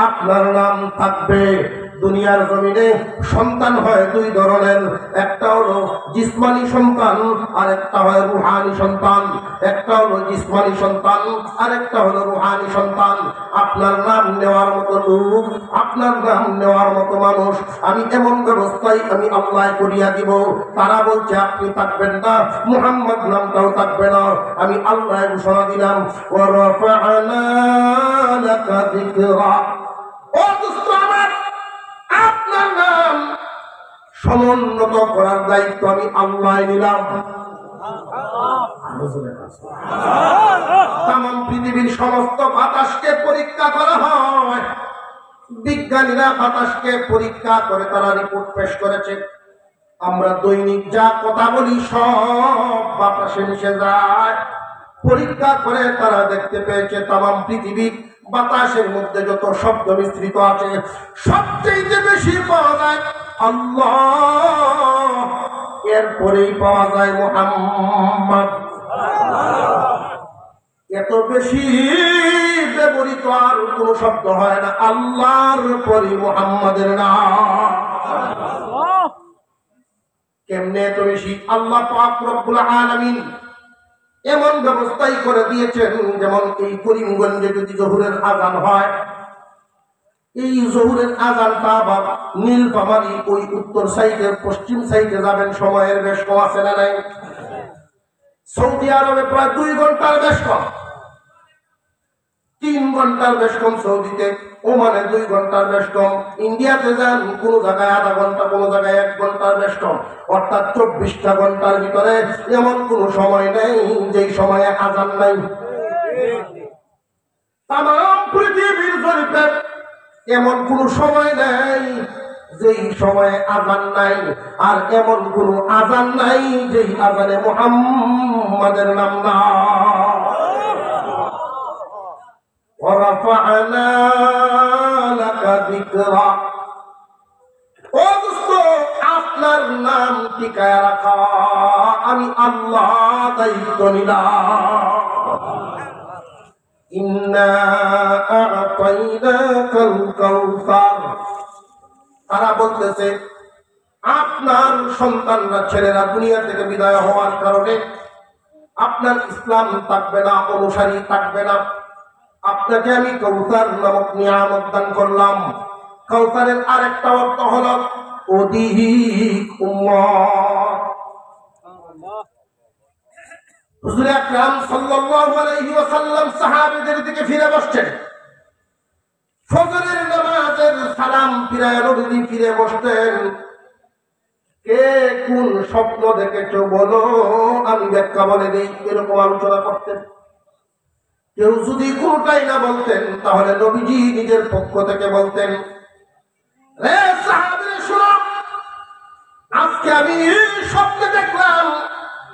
আপনার নাম থাকবে। দুনিয়ার জমিনে সন্তান হয় 2 ধরনের, একটা হলো জিসমানি সন্তান আর একটা হয় রুহানি সন্তান। একটা হলো জিসমানি সন্তান আর একটা হলো রুহানি সন্তান। আপনার নাম নেওয়ার মতো লোক, আপনার নাম নেওয়ার মতো মানুষ আমি এমন ব্যবস্থাই আমি আল্লাহ করিয়া দিব। তারা বলছে আপনি থাকবেন না, মুহাম্মদ নামটাও থাকবে না। আমি আল্লাহ ঘোষণা দিলাম, ওয়া রাফা'না লাকা যিকরা। ও দোস্ত আমার, আপনার নাম সমুন্নত করার দায়িত্ব আমি আল্লাহ নিলাম। তামাম পৃথিবীর সমস্ত বাতাসকে পরীক্ষা করা হয়, বিজ্ঞানীরা বাতাসকে পরীক্ষা করে তারা রিপোর্ট পেশ করেছে, আমরা দৈনিক যা কথা বলি সব বাতাসে মিশে যায়। পরীক্ষা করে তারা দেখতে পেয়েছে তামাম পৃথিবী বাতাসের মধ্যে যত শব্দ মিশ্রিত আছে সবচেয়ে বেশি পাওয়া যায় আল্লাহ, এরপরেই পাওয়া যায় মুহাম্মদ। এত বেশি ব্যবহৃত আর কোন শব্দ হয় না আল্লাহর পরে মুহাম্মাদের নাম। কেমনে এত বেশি? আল্লাহ পাক রব্বুল আলামিন এমন ব্যবস্থাই করে দিয়েছেন, যেমন এই করিমগঞ্জে যদি জোহরের আজান হয়, এই জোহরের আজানটা আবার নীলফামারী ওই উত্তর সাইডের পশ্চিম সাইডে যাবেন, সময়ের বেশ কম আছে না নাই? সৌদি আরবে প্রায় 2 ঘন্টার বেশ কম, 3 ঘন্টার বেশ কম সৌদিতে, ওমানে 2 ঘন্টার বেশ কম, ইন্ডিয়াতে যান কোন জায়গায় আধা ঘন্টা, কোন জায়গায় 1 ঘন্টার বেশ কম, অর্থাৎ 24টা ঘন্টার ভিতরে এমন কোন সময় নেই যেই সময়ে আজান নাই। তামাম পৃথিবীর জরিপে এমন কোন সময় নেই যেই সময়ে আজান নাই, আর এমন কোন আজান নাই যেই আজানে মুহাম্মাদের নাম না। ورفعنا لك ذكرك, ও দোস্ত আপনার নাম টিকায় রাখা আমি আল্লাহ দায়িত্ব নিলাম। ইন্না আ'তাইনাকাল কাউসার, তারা বলতেছে আপনার সন্তানরা ছেলেরা দুনিয়া থেকে বিদায় হওয়ার কারণে আপনার ইসলাম থাকবে না, অনুসারী থাকবে না, আপনাকে আমি কাউসার নামক নিয়ামত দান করলাম। কাউসারের আরেকটা অর্থ হলো অধিক উম্মত। হুজুর আকরাম সাল্লাল্লাহু আলাইহি ওয়াসাল্লাম সাহাবীদের দিকে ফিরে বসছেন, ফজরের নামাজের সালাম ফিরায় নবী ফিরে বসতেন। কে কোন স্বপ্ন দেখেছো বলো, আমি ব্যাখ্যা বলে দেই, এরকম আলোচনা করতেন। কেউ যদি কোনটাই না বলতেন তাহলে নবীজি নিজের পক্ষ থেকে বলতেন, রে সাহাবীরা শুনো, আজকে আমি স্বপ্নে দেখলাম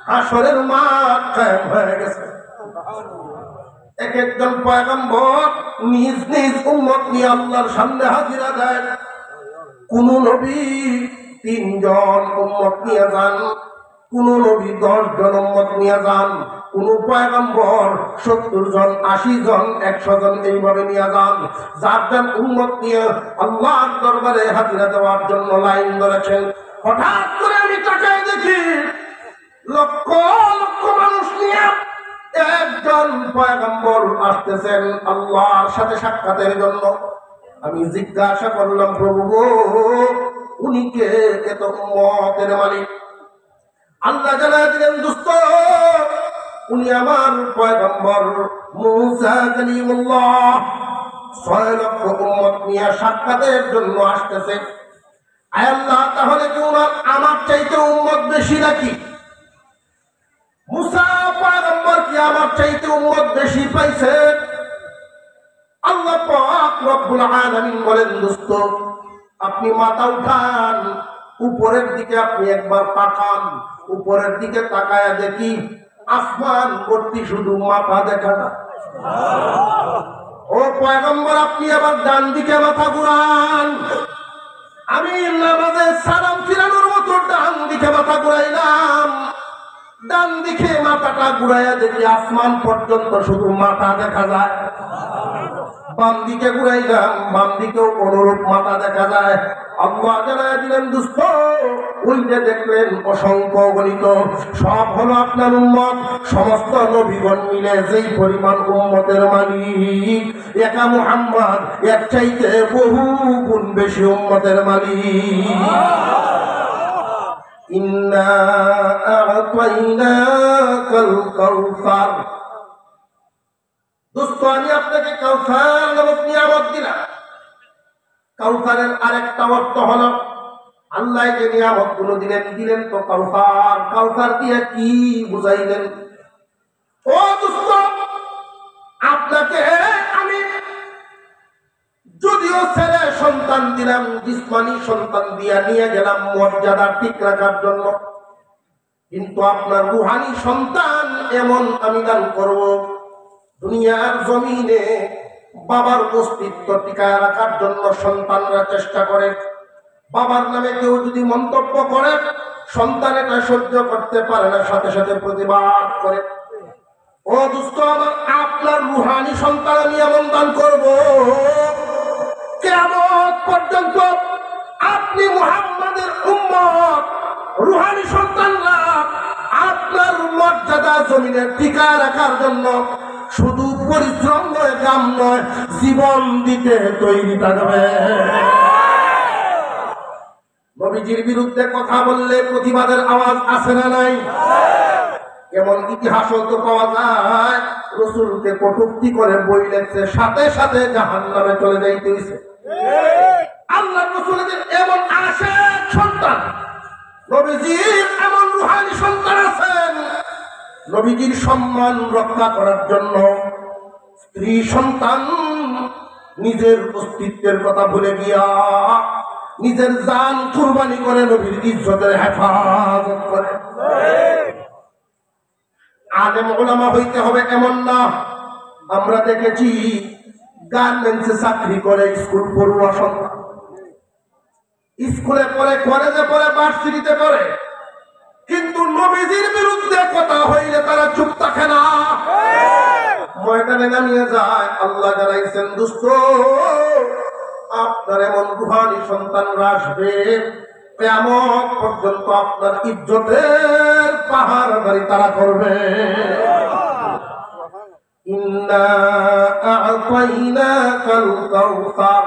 হাসরের মাঠ কায়েম হয়ে গেছে। এক একজন পয়গম্বর নিজ নিজ উম্মত নিয়ে আল্লাহর সামনে হাজিরা দেন। কোন নবী 3 জন উম্মত নিয়ে যান, কোন নবী 10 জন উম্মত নিয়ে যান, কোন পয়গম্বর 70 জন, 80 জন, 100 জন এইভাবে নিয়ে যান। যার যার উম্মত নিয়ে আল্লাহর দরবারে হাজিরা দেওয়ার জন্য লাইন ধরেছেন। হঠাৎ করে আমি তাকায় দেখি লক্ষ লক্ষ মানুষ নিয়ে একজন পয়গম্বর আসতেছেন আল্লাহর সাথে সাক্ষাতের জন্য। আমি জিজ্ঞাসা করলাম, প্রভু গো, উনি কে? এত উম্মতের মালিক। আল্লাহ জানায় দিলেন, দোস্ত উনি আমার পয়গম্বর মুসা কালিমুল্লাহ 6 লক্ষ উম্মত নিয়ে সাক্ষাতের জন্য আসতেছে। আয় আল্লাহ, তাহলে কি উনার আমার চাইতে উম্মত বেশি নাকি? মুসা পয়গম্বর কি আমার চাইতে উম্মত বেশি পাইছে? আল্লাহ পাক রব্বুল আলামিন বলেন, দোস্ত আপনি মাথা উঠান, উপরের দিকে আপনি একবার তাকান, উপরের দিকে তাকায়া দেখি আসমান ভর্তি শুধু মাথা দেখা না। ও পয়গম্বর, আপনি আবার ডান দিকে মাথা ঘুরান। আমি নামাজে সালাম ফিরানোর মতো ডান দিকে মাথা ঘুরাইলাম, ডান দিকে মাথাটা ঘুরাইয়া দেখি আসমান পর্যন্ত শুধু মাথা দেখা যায়। বাম দিকে ঘুরাইলাম, বাম দিকেও অনুরূপ মাথা দেখা যায়। আল্লাহ জানায় দিলেন, দোস্ত ওই যে দেখলেন অসংখ্য গণিত সব হলো আপনার উম্মত। সমস্ত নবীগণ মিলে যেই পরিমাণ উম্মতের মালিক, একা মুহাম্মদ এর চাইতে বহু গুণ বেশি উম্মতের মালিক। ইন্না আ'তাইনাকাল কাউসার, দোস্ত আমি আপনাকে কাউসার নামক নিয়ামত দিলাম। কাউসারের আরেকটা অর্থ হলো আল্লাহ যে নিয়ামত গুলো দিলেন তো কাউসার। কাউসার দিয়ে কি বুঝাইলেন? ও দোস্ত আপনাকে আমি যদিও যদিও ছেলে সন্তান দিলাম, জিসমানি সন্তান দিয়া নিয়ে গেলাম মর্যাদা ঠিক রাখার জন্য, কিন্তু আপনার রুহানি সন্তান এমন আমি দান করব, দুনিয়ার জমিনে বাবার অস্তিত্ব টিকায় রাখার জন্য সন্তানরা চেষ্টা করে। বাবার নামে কেউ যদি মন্তব্য করে, সন্তান এটা সহ্য করতে পারে না, সাথে সাথে প্রতিবাদ করে। ও দুস্থ আমার, আপনার রুহানি সন্তান আমি এমন দান করব, কিয়ামত পর্যন্ত আপনি মুহাম্মাদের উম্মত, রুহানি সন্তানরা আপনার মর্যাদা জমিনে টিকায় রাখার জন্য শুধু পরিশ্রম নয়, কাম নয়, জীবন দিতে তৈরি থাকবে। নবীজির বিরুদ্ধে কথা বললে প্রতিবাদের আওয়াজ আসে না নাই? এমন ইতিহাস তো পাওয়া যায়, রাসূলকে কটূক্তি করে বই লেখছে, সাথে সাথে জাহান্নামে চলে যাইতে হইছে। আল্লাহ রাসূলের এমন আশেক সন্তান, নবীজির এমন রূহানি সন্তান আছেন, নবীজির সম্মান রক্ষা করার জন্য স্ত্রী সন্তান নিজের অস্তিত্বের কথা ভুলে গিয়া নিজের জান কুরবানি করে নবীর ইজ্জতের হেফাজত করে। আলেম ওলামা হইতে হবে এমন না। আমরা দেখেছি গার্মেন্টসে চাকরি করে স্কুল পড়ুয়া সন্তান, স্কুলে পড়ে, কলেজে পড়ে, ভার্সিটিতে পড়ে, কিন্তু নবীজির বিরুদ্ধে কথা হইলে তারা চুপ থাকে না, ময়দানে নামিয়ে যায়। আল্লাহ জানাইছেন, দুস্থ আপনার এমন রূহানি সন্তানরা আসবে, কিয়ামত পর্যন্ত আপনার ইজ্জতের পাহাড় তারা করবে। ইন্না আ'তাইনাকাল কাউসার,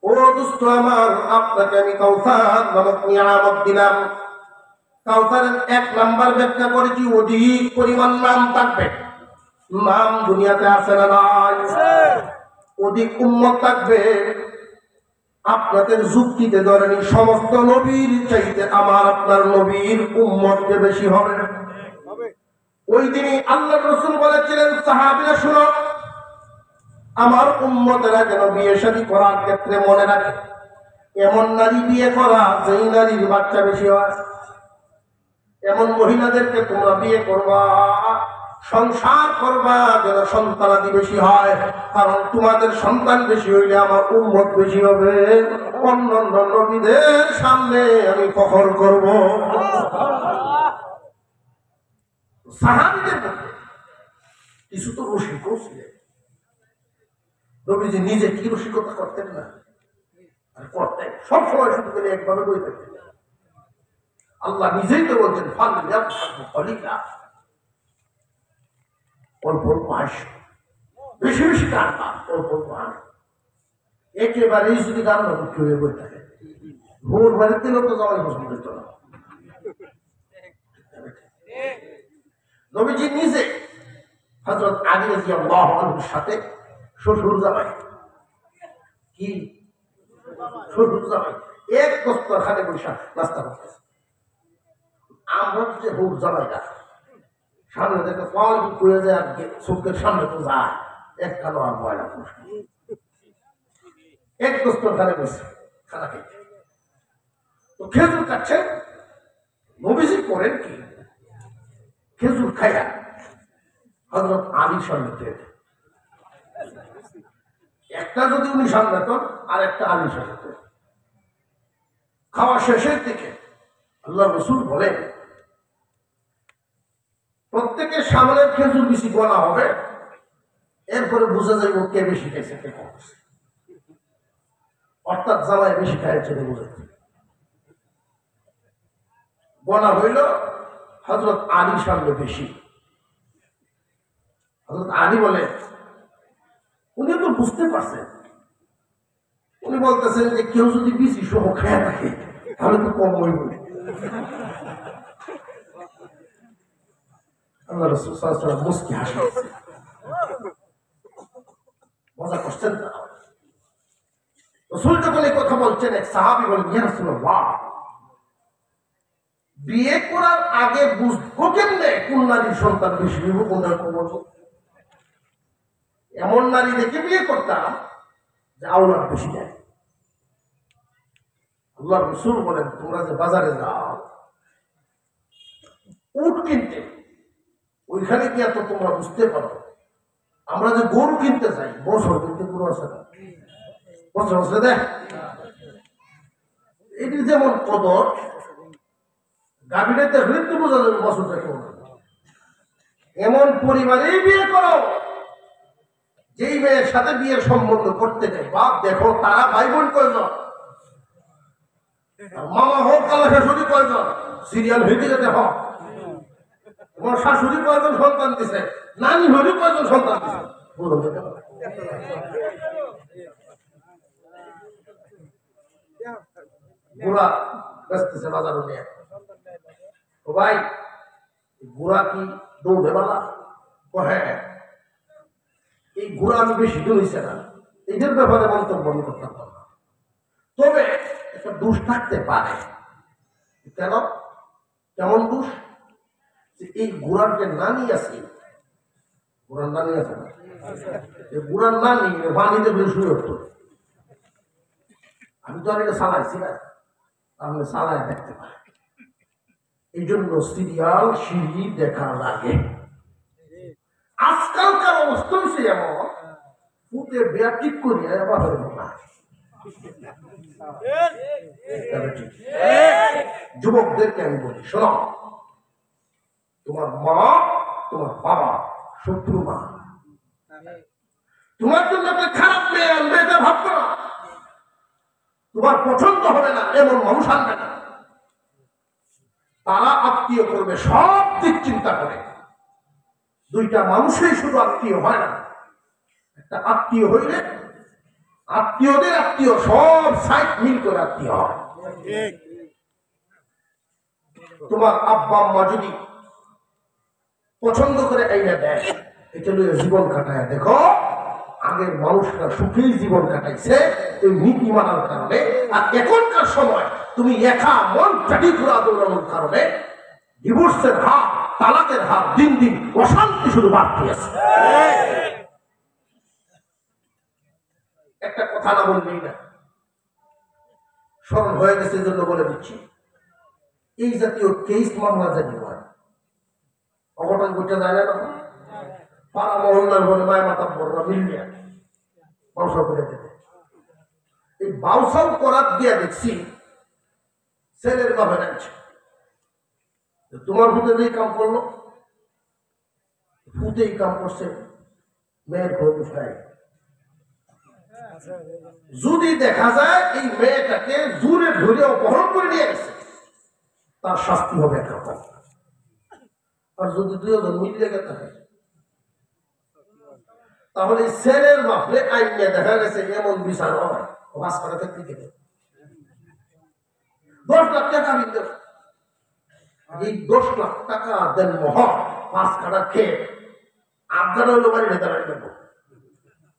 ও দুস্থ আমার, আপনাকে আমি কাউসার নামক নিয়ামত দিলাম। কাউসারের 1 নাম্বার ব্যাখ্যা করেছি, অধিক পরিমাণ নাম থাকবে। নাম দুনিয়াতে আছে না নাই? অধিক উম্মত থাকবে। আপনাদের যুক্তিতে ধরেনি সমস্ত নবীর চাইতে আমার আপনার নবীর উম্মতকে বেশি হবে। ওই দিনই আল্লাহ রাসূল বলেছিলেন, সাহাবীরা শুনো, আমার উম্মতেরা যেন বিয়ে শাদী করার ক্ষেত্রে মনে রাখে, এমন নারী বিয়ে করা যেই নারীর বাচ্চা বেশি হয়, এমন মহিলাদেরকে তোমরা বিয়ে করবা, সংসার করবা যেন সন্তানাদি বেশি হয়, কারণ তোমাদের সন্তান বেশি হইলে আমার উম্মত বেশি হবে, অন্যান্য নবীদের সামনে আমি ফখর করব। সাহাবীদের মধ্যে কিছু তো রসিকও ছিলেন। নবীজি নিজে কি রসিকতা করতেন না, আর করতেন সবসময়, শুধু করে একভাবে বই থাকতেন। আল্লাহ নিজেই তো বলছেন, অল্প অল্প হাস, বেশি বেশি কান্না, অল্প অল্প হাস। একেবারেই যদি কান্না মুখ্য হয়ে বই থাকে, ভোর বাড়িতে লোক তো যাওয়াই পছন্দ করতো না। নবীজি নিজে হযরত আলী রাদিয়াল্লাহু আনহুর সাথে শ্বশুর জামাই, কি শ্বশুর জামাই এক দস্তরখানে বসে নাস্তা করতেছে। আমরা যে হুর জামাইটা সামনে দেখে পাওয়া করে যায়, আর চোখের সামনে তো যায়, এক কালো আর ময়লা পুরুষ এক দস্তরখানে বসে খানা খেতে। তো খেজুর খাচ্ছে, নবীজি করেন কি, খেজুর খাইয়া হযরত আলীর সামনে দেন, একটা যদি উনি সামনে তো আর একটা আলীর সামনে দেন। খাওয়া শেষের দিকে আল্লাহ রাসূল বলেন, প্রত্যেকের সামনের খেজুর বেশি বলা হবে, এরপরে বোঝা যাইব কে বেশি খাইছে কে কম। অর্থাৎ জামাই বেশি খাইছে বোঝাচ্ছে। বলা হইল হযরত আলীর সামনে বেশি। হযরত আলী বলে, উনি তো বুঝতে পারছেন, উনি বলতেছেন যে কেউ যদি বেশি সহ খেয়ে থাকে তাহলে তো কম হইব। আল্লাহ রাসূল সাল্লাল্লাহু আলাইহি ওয়াসাল্লাম মুস্কি হাসলেন, মজা করছেন না। রাসূল যখন এই কথা বলছেন, এক সাহাবী বলেন, ইয়া রাসূলুল্লাহ, বিয়ে করার আগে বুঝবো কেমনে কোন নারীর সন্তান বেশি হইব, কোনটা কম হইব? এমন নারী দেখে বিয়ে করতাম যে আওলাদ বেশি দেয়। আল্লাহ রাসূল বলেন তোমরা যে বাজারে যাও উট কিনতে, ওইখানে গিয়ে তো তোমরা বুঝতে পারো। আমরা যে গরু কিনতে যাই, বছর কিনতে গরু আছে না, বছর বছর দেখ, এটি যেমন কদর গাভীটা দেখলে তো বোঝা যাবে বছর দেখো। এমন পরিবারেই বিয়ে করো যেই মেয়ের সাথে বিয়ের সম্বন্ধ করতে চাই, বাপ দেখো তারা ভাই বোন কয়জন, মামা হোক কালা শাশুড়ি কয়জন, সিরিয়াল হইতে দেখো তোমার শাশুড়ি কয়জন সন্তান দিছে, নানি হইলে কয়জন সন্তান দিছে। ঘোড়া বেচতেছে বাজার নিয়ে। ও ভাই ঘোড়া কি দৌড়ে বালা? হ্যাঁ, এই ঘোড়া আমি বেশি দৌড়িছে না, এদের ব্যাপারে মন্তব্য আমি করতে পারতাম না। তবে একটা দোষ থাকতে পারে। কেন? কেমন দোষ? এই ঘোড়ার যে নানি আছে, ঘোড়ার নানি আছে না, ঘোড়ার নানি পানিতে বেশি হতো। আমি তো আর এটা চালাইছি না, আপনি চালাই দেখতে পারেন। এই জন্য সিরিয়াল সিঁড়ি দেখা লাগে। আজকালকার অবস্থা হচ্ছে এমন, পুঁতে বিয়া ঠিক করিয়া এবার হইল না। যুবকদেরকে আমি বলি, শোনো, তোমার মা তোমার বাবা শত্রু মা, তোমার জন্য একটা খারাপ মেয়ে আনবে এটা ভাবতো না। তোমার পছন্দ হবে না এমন মানুষ আনবে না। তারা আত্মীয় করবে সব দিক চিন্তা করে। দুইটা মানুষই শুধু আত্মীয় হয় না, একটা আত্মীয় হইলে আত্মীয়দের আত্মীয় সব সাইড মিল করে আত্মীয় হয়। তোমার আব্বা আম্মা যদি পছন্দ করে এইটা দেয়, এটা লইয়া জীবন কাটায় দেখো, আগের মানুষরা সুখেই জীবন কাটাইছে এই নীতি মানার কারণে। আর এখনকার সময় তুমি একা মন চাটি ঘোরা দৌড়ানোর কারণে ডিভোর্সের হার, তালাকের হার দিন দিন অশান্তি শুধু বাড়তে আছে। একটা কথা না বললেই না, স্মরণ হয়ে গেছে জন্য বলে দিচ্ছি, এই জাতীয় কেস মামলা জানি হয়, অঘটন করতে যায় না, পাড়া মহল্লার বলে মায় মাতা বড়রা মিলিয়া বাউসা করে দেবে। এই বাউসাও করার দিয়া দেখছি ছেলের বাবা জানছে তোমার ভূতে যেই কাম করলো, ভূতেই কাম করছে, মেয়ের ঘরে উঠায়। যদি দেখা যায় এই মেয়েটাকে জোরে ধরে অপহরণ করে নিয়ে গেছে, তার শাস্তি হবে একরকম। আর যদি দুজন মিলিয়ে থাকে, তাহলে ছেলের বাপরে আইন নিয়ে দেখা গেছে এমন বিচার হয়, বাস করা ক্ষেত্রে থেকে 10 লাখ টাকা বিল, এই 10 লাখ টাকা দেন মহ পাঁচ কাটা খেয়ে আপনারা হলো বাড়ি ভেতরে দেবো।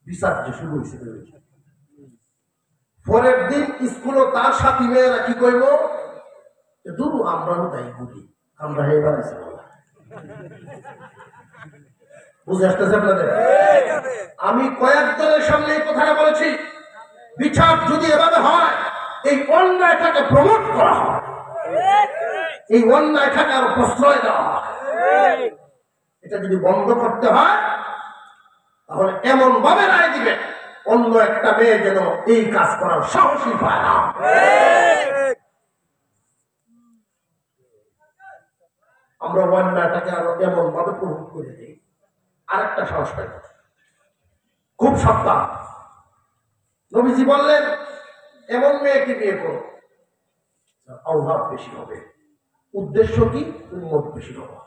বিচার যে শুরু হয়েছে, পরের দিন স্কুলে তার সাথী মেয়েরা কি করবো, দূর আমরাও তাই বলি, আমরা এবার আছে বুঝে আসতেছে আপনাদের। আমি কয়েকজনের সামনে এই কথাটা বলেছি, বিচার যদি এভাবে হয়, এই অন্যায়টাকে প্রমোট করা হয়, এই অন্যায়টাকে আরো প্রশ্রয় দেওয়া হয়, এটা যদি বন্ধ করতে হয় তাহলে এমন ভাবে রায় দিবে অন্য একটা মেয়ে যেন এই কাজ করার সাহসী পায় না। আমরা অন্যায়টাকে আরো এমন ভাবে প্রমোট করে দিই, আরেকটা সাহস পাই, খুব সাবধান। নবীজি বললেন এমন মেয়েকে বিয়ে করো আওলাদ বেশি হবে, উদ্দেশ্য কি, উম্মত বেশি হবে।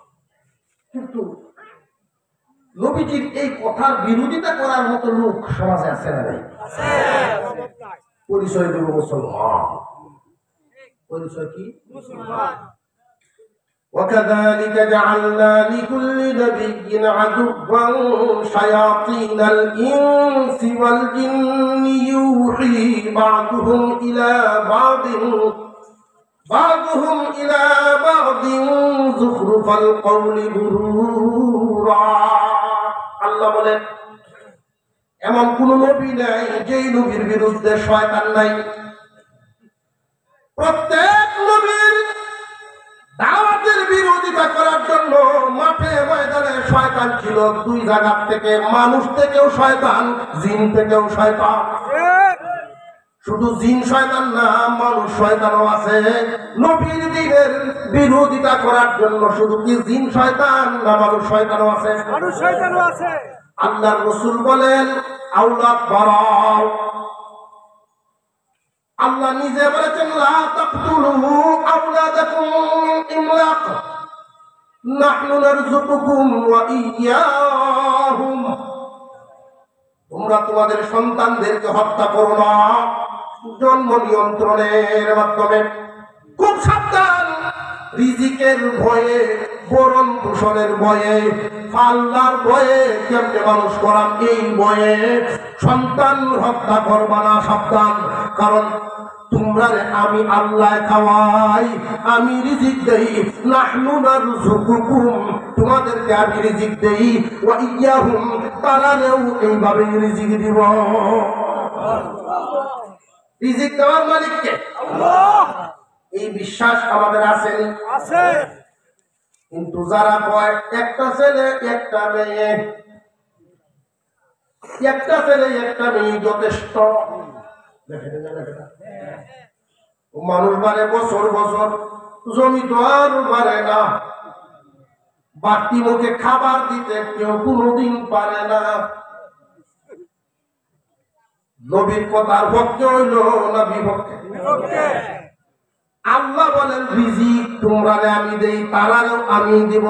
কিন্তু নবীজির এই কথার বিরোধিতা করার মতো লোক সমাজে আছে না নাই? পরিচয় দেব মুসলমান, পরিচয় কি? মুসলমান। وكذلك جعلنا لكل نبي عدوا شياطين الإنس والجن يوحي بعضهم إلى بعض زخرف القول غرورا। আল্লাহ বলেন এমন কোন নবী নাই যেই নবীর বিরুদ্ধে শয়তান নাই। প্রত্যেক নবীর দাওয়াতের বিরোধিতা করার জন্য মাঠে ময়দানে শয়তান ছিল। দুই জায়গা থেকে, মানুষ থেকেও শয়তান, জিন থেকেও শয়তান। শুধু জিন শয়তান না, মানুষ শয়তানও আছে। নবীর দ্বীনের বিরোধিতা করার জন্য শুধু কি জিন শয়তান না, মানুষ শয়তানও আছে। আল্লাহর রাসূল বলেন আওলাদ বাড়াও। আল্লাহ নিজে বলেছেন লা তাকতুলু আওলাদাকুম মিন ইমলাক নাহনু নারযুকুকুম ওয়া ইয়্যাহুম। তোমরা তোমাদের সন্তানদেরকে হত্যা করো না জন্ম নিয়ন্ত্রণের মাধ্যমে। খুব সাবধান, রিজিকের ভয়ে, ভরণ পোষণের ভয়ে, আল্লাহর ভয়ে কেমনে মানুষ করাম এই ভয়ে সন্তান হত্যা করবা না, সাবধান। কারণ তোমরা আমি আল্লাহ খাওয়াই, আমি রিজিক দেই। নাহনু নারযুকুকুম, তোমাদেরকে আমি রিজিক দেই। ওয়া ইয়্যাহুম, তারাও এইভাবে রিজিক দিব। রিজিক দেওয়ার মালিক কে? আল্লাহ। এই বিশ্বাস আমাদের আছে। কিন্তু যারা কয় একটা ছেলে একটা মেয়ে, একটা ছেলে একটা মেয়ে যথেষ্ট, মানুষ বাড়ে বছর বছর, জমি তো আর বাড়ে না। বাড়তি মুখে খাবার দিতে কেউ কোনোদিন পারে না। নবীর কথার পক্ষে হইল না বিপক্ষে? আল্লাহ বলেন রিজিক তোমরা আমি দেই, তারাও আমি দিব।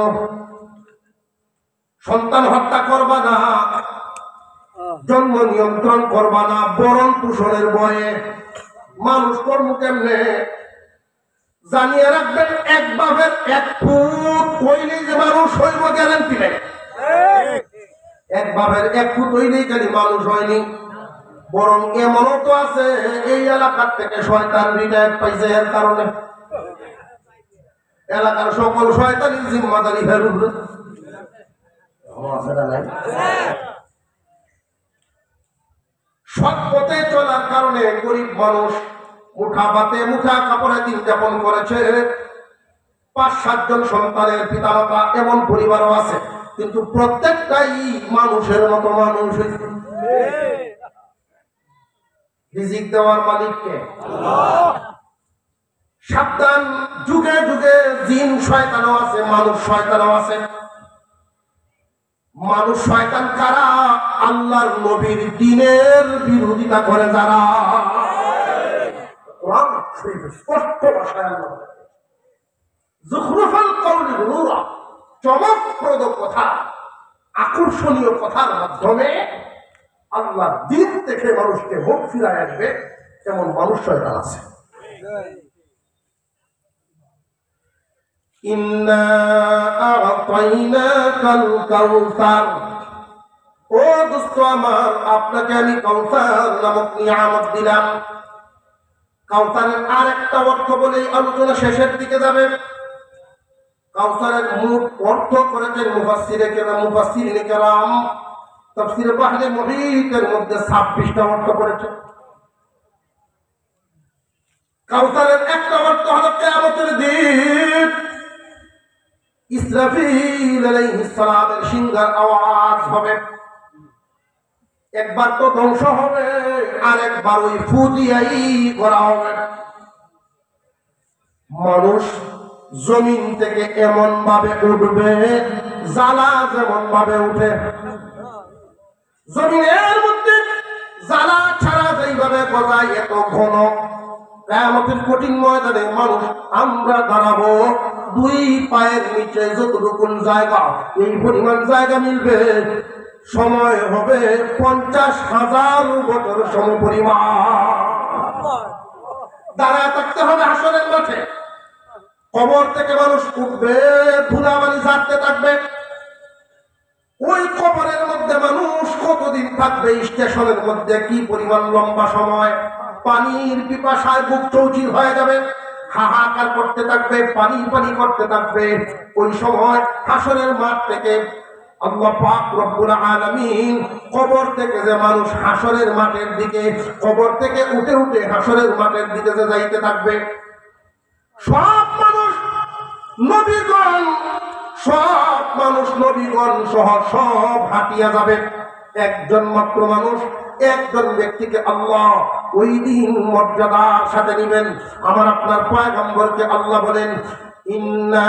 সন্তান হত্যা করবা না, জন্ম নিয়ন্ত্রণ করবা না, ভরণ পোষণের ভয়ে মানুষ কর্ম কেমনে জানিয়ে রাখবেন। এক বাপের এক ফুট হইলেই যে মানুষ হইব গ্যারান্টি নেই। এক বাপের এক ফুট হইলেই খালি মানুষ হয়নি, বরং এমনও তো আছে এই এলাকার থেকে শয়তান রিটায়ার পাইছে। এর কারণে এলাকার সকল শয়তানি জিম্মাদারি হেরুল। সৎ পথে চলার কারণে গরিব মানুষ মুঠা ভাতে মুঠা কাপড়ে দিন যাপন করেছে। ৫-৭ জন সন্তানের পিতামাতা এমন পরিবারও আছে, কিন্তু প্রত্যেকটাই মানুষের মতো মানুষ। রিজিক দেওয়ার মালিককে আল্লাহ। সাবধান, যুগে যুগে জিন শয়তানও আছে, মানুষ শয়তানও আছে। মানুষ শয়তান কারা? আল্লাহর নবীর দ্বীনের বিরোধিতা করে যারা। কোরআন শরীফে স্পষ্ট ভাষায় আল্লাহ বলেন যুখরুফাল কওলি গুরুরা, চমকপ্রদ কথা, আকর্ষণীয় কথার মাধ্যমে আল্লাহর দ্বীন থেকে মানুষকে মুখ ফিরায় আসবে, এমন মানুষ শয়তান আছে। ইন্না আ'তাইনাকাল কাউসার, ও দোস্ত আমার, আপনাকে আমি কাউসার নামক নিয়ামত দিলাম। কাউসারের আরেকটা অর্থ বলে আলোচনা শেষের দিকে যাবে। কাউসারের মূল অর্থ করেছেন মুফাসসিরিনে কেরাম। তাফসীরে বাহরে মুহীতের মধ্যে 26টা অর্থ করেছে। কাউসারের একটা অর্থ হলো কিয়ামতের দিন ইসরাফিল আলাইহিস সালামের সিংহার আওয়াজ হবে। একবার তো ধ্বংস হবে, আর একবার ওই ফু দিয়াই করা হবে। মানুষ জমিন থেকে এমন ভাবে উঠবে, জ্বালা যেমন ভাবে উঠে। জমিনের মধ্যে জ্বালা ছাড়া যেইভাবে গজায় এত ঘন, কিয়ামতের কঠিন ময়দানে মানুষ আমরা দাঁড়াবো, 2 পায়ের নিচে যতটুকুন জায়গা, এই পরিমাণ জায়গা মিলবে। সময় হবে 50,000 বছর সমপরিমাণ। দাঁড়ায় থাকতে হবে হাসরের মাঠে। কবর থেকে মানুষ উঠবে, ধুলাবালি ঝাড়তে থাকবে। ওই কবরের মধ্যে মানুষ কতদিন থাকবে? স্টেশনের মধ্যে কি পরিমাণ লম্বা সময়। পানির পিপাসায় বুক চৌচির হয়ে যাবে, হাহাকার করতে থাকবে, পানি পানি করতে থাকবে। ওই সময় হাসরের মাঠ থেকে আল্লাহ পাক রব্বুল আলামিন কবর থেকে যে মানুষ হাসরের মাঠের দিকে, কবর থেকে উঠে উঠে হাসরের মাঠের দিকে যে যাইতে থাকবে, সব মানুষ নবীগণ, সব মানুষ নবীগণ সহ সব হাঁটিয়া যাবে। একজন মাত্র মানুষ, একজন ব্যক্তিকে আল্লাহ ওই দিন মর্যাদার সাথে নিবেন। আমার আপনার পয়গম্বরকে আল্লাহ বলেন, ইন্না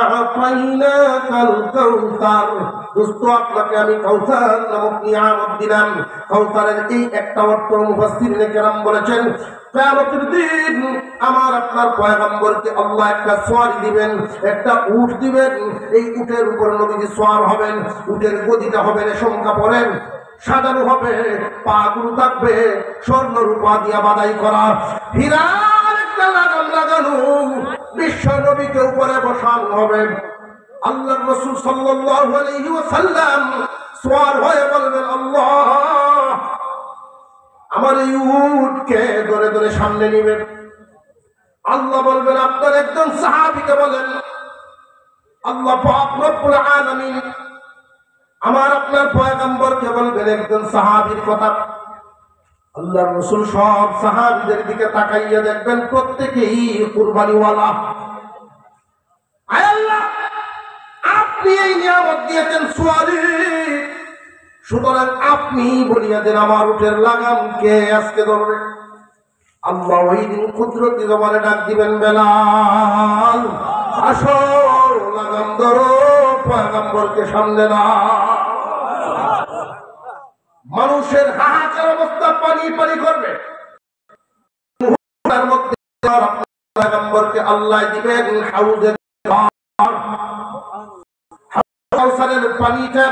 আ'তাইনাকাল কাউসার, দোস্ত আপনাকে আমি কাউসার নামক নিয়ামত দিলাম। কাউসারের এই একটা অর্থ মুফাসসিরিনে কেরাম বলেছেন, কিয়ামতের দিন আমার আপনার পয়গম্বরকে আল্লাহ একটা সওয়ারি দিবেন, একটা উট দিবেন। এই উটের উপর নবীজি সওয়ার হবেন। উটের গদিটা হবে রেশম কাপড়ের, সাজানো হবে, পা গুলো থাকবে স্বর্ণ রূপা দিয়া বাদাই করা, হীরার একটা লাগাম লাগানো, বিশ্ব নবীকে উপরে বসানো হবে। আল্লাহর রাসূল সাল্লাল্লাহু আলাইহি ওয়াসাল্লাম সওয়ার হয়ে বলবেন, আল্লাহ আমার এই উটকে ধরে ধরে সামনে নিবেন। আল্লাহ বলবেন, আপনার একজন সাহাবীকে বলেন। আল্লাহ পাক রব্বুল আলামিন আমার আপনার পয়গম্বরকে বলবেন একজন সাহাবীর কথা। আল্লাহর রাসূল সব সাহাবীদের দিকে তাকাইয়া দেখবেন প্রত্যেকেই কুরবানিওয়ালা। আয় আল্লাহ, আপনি এই নিয়ামত দিয়েছেন সওয়ারি, সুতরাং আপনি বলিয়া দেন আমার উটের লাগাম কে আজকে ধরবে। আল্লাহ ওই দিন কুদরতি জবানে ডাক দিবেন, বেলাল আসো, লাগাম ধরো, পয়গম্বরকে সামনে না। মানুষের হাহাকার অবস্থা পানি পানি করবে। মুহূর্তের মধ্যে পয়গম্বরকে আল্লাহ দিবেন হাউজের কাউসারের পানিটা।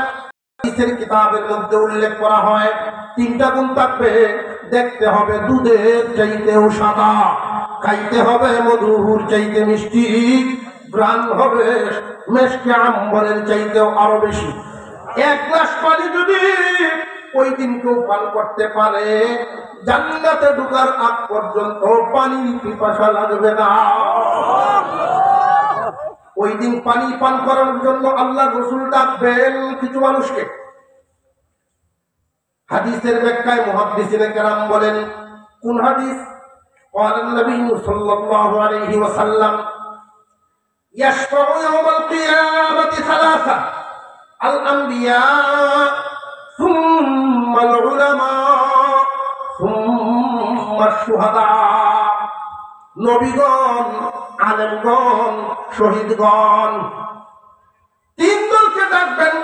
হাদিসের কিতাবের মধ্যে উল্লেখ করা হয়, তিনটা গুণ থাকবে। দেখতে হবে দুধের চাইতেও সাদা, খাইতে হবে মধুর চাইতে মিষ্টি, গ্রান হবে মেশকে আম্বরের চাইতেও আরো বেশি। এক গ্লাস পানি যদি ওই দিন কেউ পান করতে পারে, জান্নাতে ঢোকার আগ পর্যন্ত পানির পিপাসা লাগবে না। ওই দিন পানি পান করার জন্য আল্লাহ রাসূল ডাকবেন কিছু মানুষকে। হাদিসের ব্যাখ্যায় মুহাদ্দিসিনে কেরাম বলেন, কোন হাদিস? ক্বালা নবী সাল্লাল্লাহু আলাইহি ওয়াসাল্লাম, ইয়াশফাউ ইয়াওমাল কিয়ামাতি সালাসা, আল আনবিয়া সুম্মা আল উলামা সুম্মা আশ-শুহাদা। নবীগণ, আলেমগণ, শহীদগণ, তিন দলকে ডাকবেন।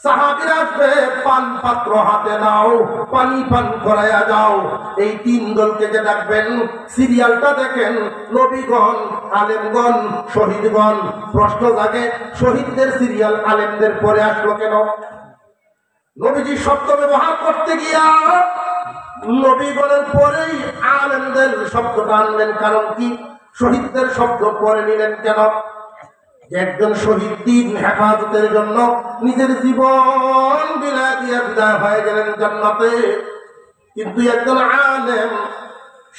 সাহাবীরা আসবে, পান পাত্র হাতে নাও, পানি পান করায়া যাও। এই তিন দলকে যে ডাকবেন, সিরিয়ালটা দেখেন, নবীগণ, আলেমগণ, শহীদগণ। প্রশ্ন জাগে, শহীদদের সিরিয়াল আলেমদের পরে আসলো কেন? নবীজি শব্দ ব্যবহার করতে গিয়া নবীগণের পরেই আলেমদের শব্দটা আনলেন, কারণ কি? শহীদদের শব্দ পরে নিলেন কেন? একজন শহীদ দিন হেফাজতের জন্য নিজের জীবন বিলাই দিয়ে বিদায় হয়ে গেলেন জান্নাতে, কিন্তু একজন আলেম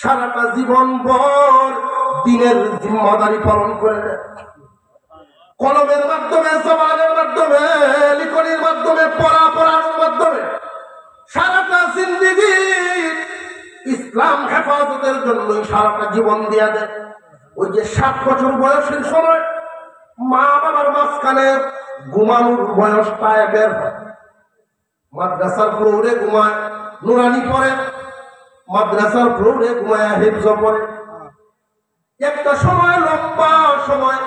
সারাটা জীবন ভর দিনের জিম্মাদারি পালন করে দেয়। কলমের মাধ্যমে, জবানের মাধ্যমে, লিখনির মাধ্যমে, পড়ানোর মাধ্যমে সারাটা জিন্দেগি ইসলাম হেফাজতের জন্যই সারাটা জীবন দিয়া দেয়। ওই যে 7 বছর বয়সের সময় মা বাবার মাঝখানে ঘুমানোর বয়সটায় বের হয়, মাদ্রাসার ফ্লোরে ঘুমায়, নুরানি পড়ে, মাদ্রাসার ফ্লোরে ঘুমায়, হিফজ পড়ে। একটা সময়, লম্বা সময়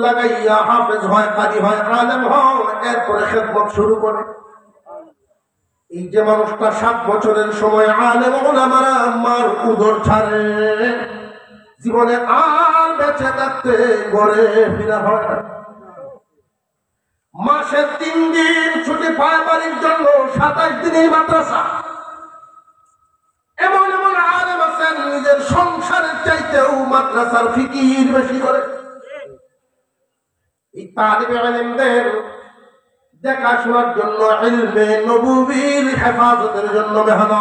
লাগাইয়া হাফেজ হয়, কারি হয়, আলেম হয়, এরপরে খেদমত শুরু করে। এই যে মানুষটা 7 বছরের সময় আলেম ওলামারা মার উদর ছাড়ে, জীবনে আর বেঁচে থাকতে ঘরে ফিরা হয় না। মাসে 3 দিন ছুটি পায় বাড়ির জন্য, 27 দিনই মাদ্রাসা। এমন এমন আলেম আছেন নিজের সংসারের চাইতেও মাদ্রাসার ফিকির বেশি করে। এই তালিবে ইলমদের দেখাশোনার জন্য, ইলমে নবুবীর হেফাজতের জন্য মেহনত।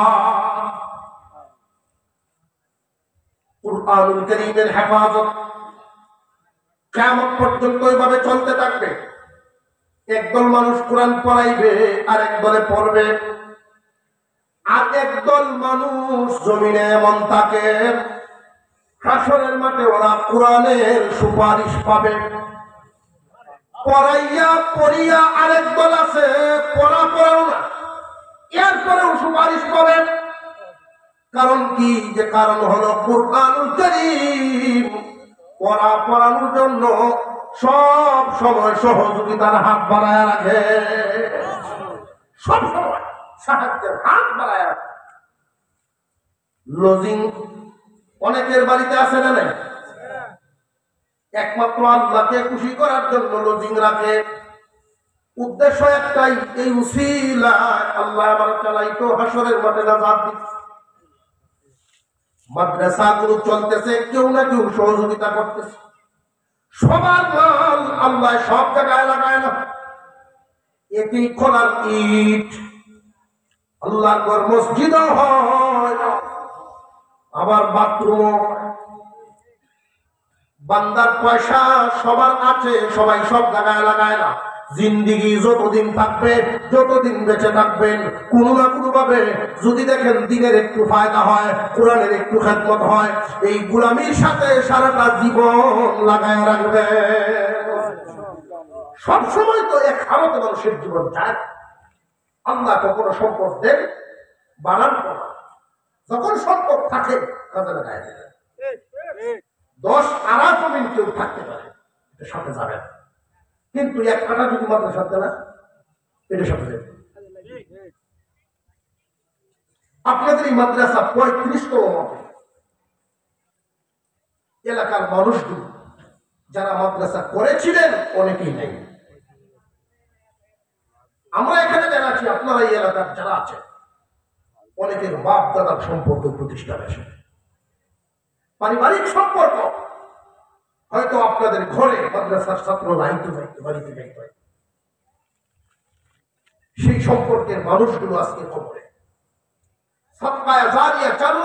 কুরআনুল কারীমের হেফাজত কিয়ামত পর্যন্ত এভাবে চলতে থাকবে। একদল মানুষ কোরআন পড়াইবে আর একদলে পড়বে, আর একদল মানুষ জমিনে এমন থাকে হাসরের মাঠে ওরা কোরআনের সুপারিশ পাবে। পড়াইয়া পড়িয়া আরেক দল আছে পড়াও না, এরপরেও সুপারিশ পাবে। কারণ কি? যে কারণ হলো কুরআনুল কারীম পড়ানোর জন্য সব সময় সহযোগিতার হাত বাড়ায় রাখে, সব সময় সাহায্যের হাত বাড়ায় রাখে। লজিং অনেকের বাড়িতে আছে না নাই? একমাত্র আল্লাহকে খুশি করার জন্য লজিং রাখে। উদ্দেশ্য একটাই, এই উসিলায় আল্লাহ আমার চালাইতো হাসরের মাঠে নাজাত দিচ্ছে। মাদ্রাসাগুলো চলতেছে, কেউ না কেউ সহযোগিতা করতেছে। সবার মাল আল্লাহ সব জায়গায় লাগায় না। এটি খোলার ইট আল্লাহর ঘর মসজিদও হয়, আবার বাথরুমও হয়। বান্দার পয়সা সবার আছে, সবাই সব জায়গায় লাগায় না। জিন্দিগি যতদিন থাকবে, যতদিন বেঁচে থাকবেন, কোনো না কোনো ভাবে যদি দেখেন দিনের একটু ফায়দা হয়, কোরআনের একটু খেদমত হয়, এই গোলামির সাথে সারাটা জীবন লাগায় রাখবে। সবসময় তো এক হালতে মানুষের জীবন যায়। আল্লাহ কখনো সম্পদ দেন বাড়ান না, যখন সম্পদ থাকে কাজে লাগায় দেবেন। 10 আনা জমিন কেউ থাকতে পারে, এটা সাথে যাবে না, কিন্তু এক কাটা যদি মাদ্রাসা দেয় না, এটা সাথে যাবে। আপনাদের এই মাদ্রাসা 35তম মতে এলাকার মানুষগুলো যারা মাদ্রাসা করেছিলেন অনেকেই নেই। আমরা এখানে যারা আছি, আপনারা এই এলাকার যারা আছেন, অনেকের বাপ দাদার সম্পর্ক প্রতিষ্ঠা হয়েছে, পারিবারিক সম্পর্ক। হয়তো আপনাদের ঘরে মাদ্রাসার ছাত্র লাইতে যাইতে বাড়িতে যাইতে হয়, সেই সম্পর্কের মানুষগুলো আজকে খবরে সদকায়ে জারিয়া চালু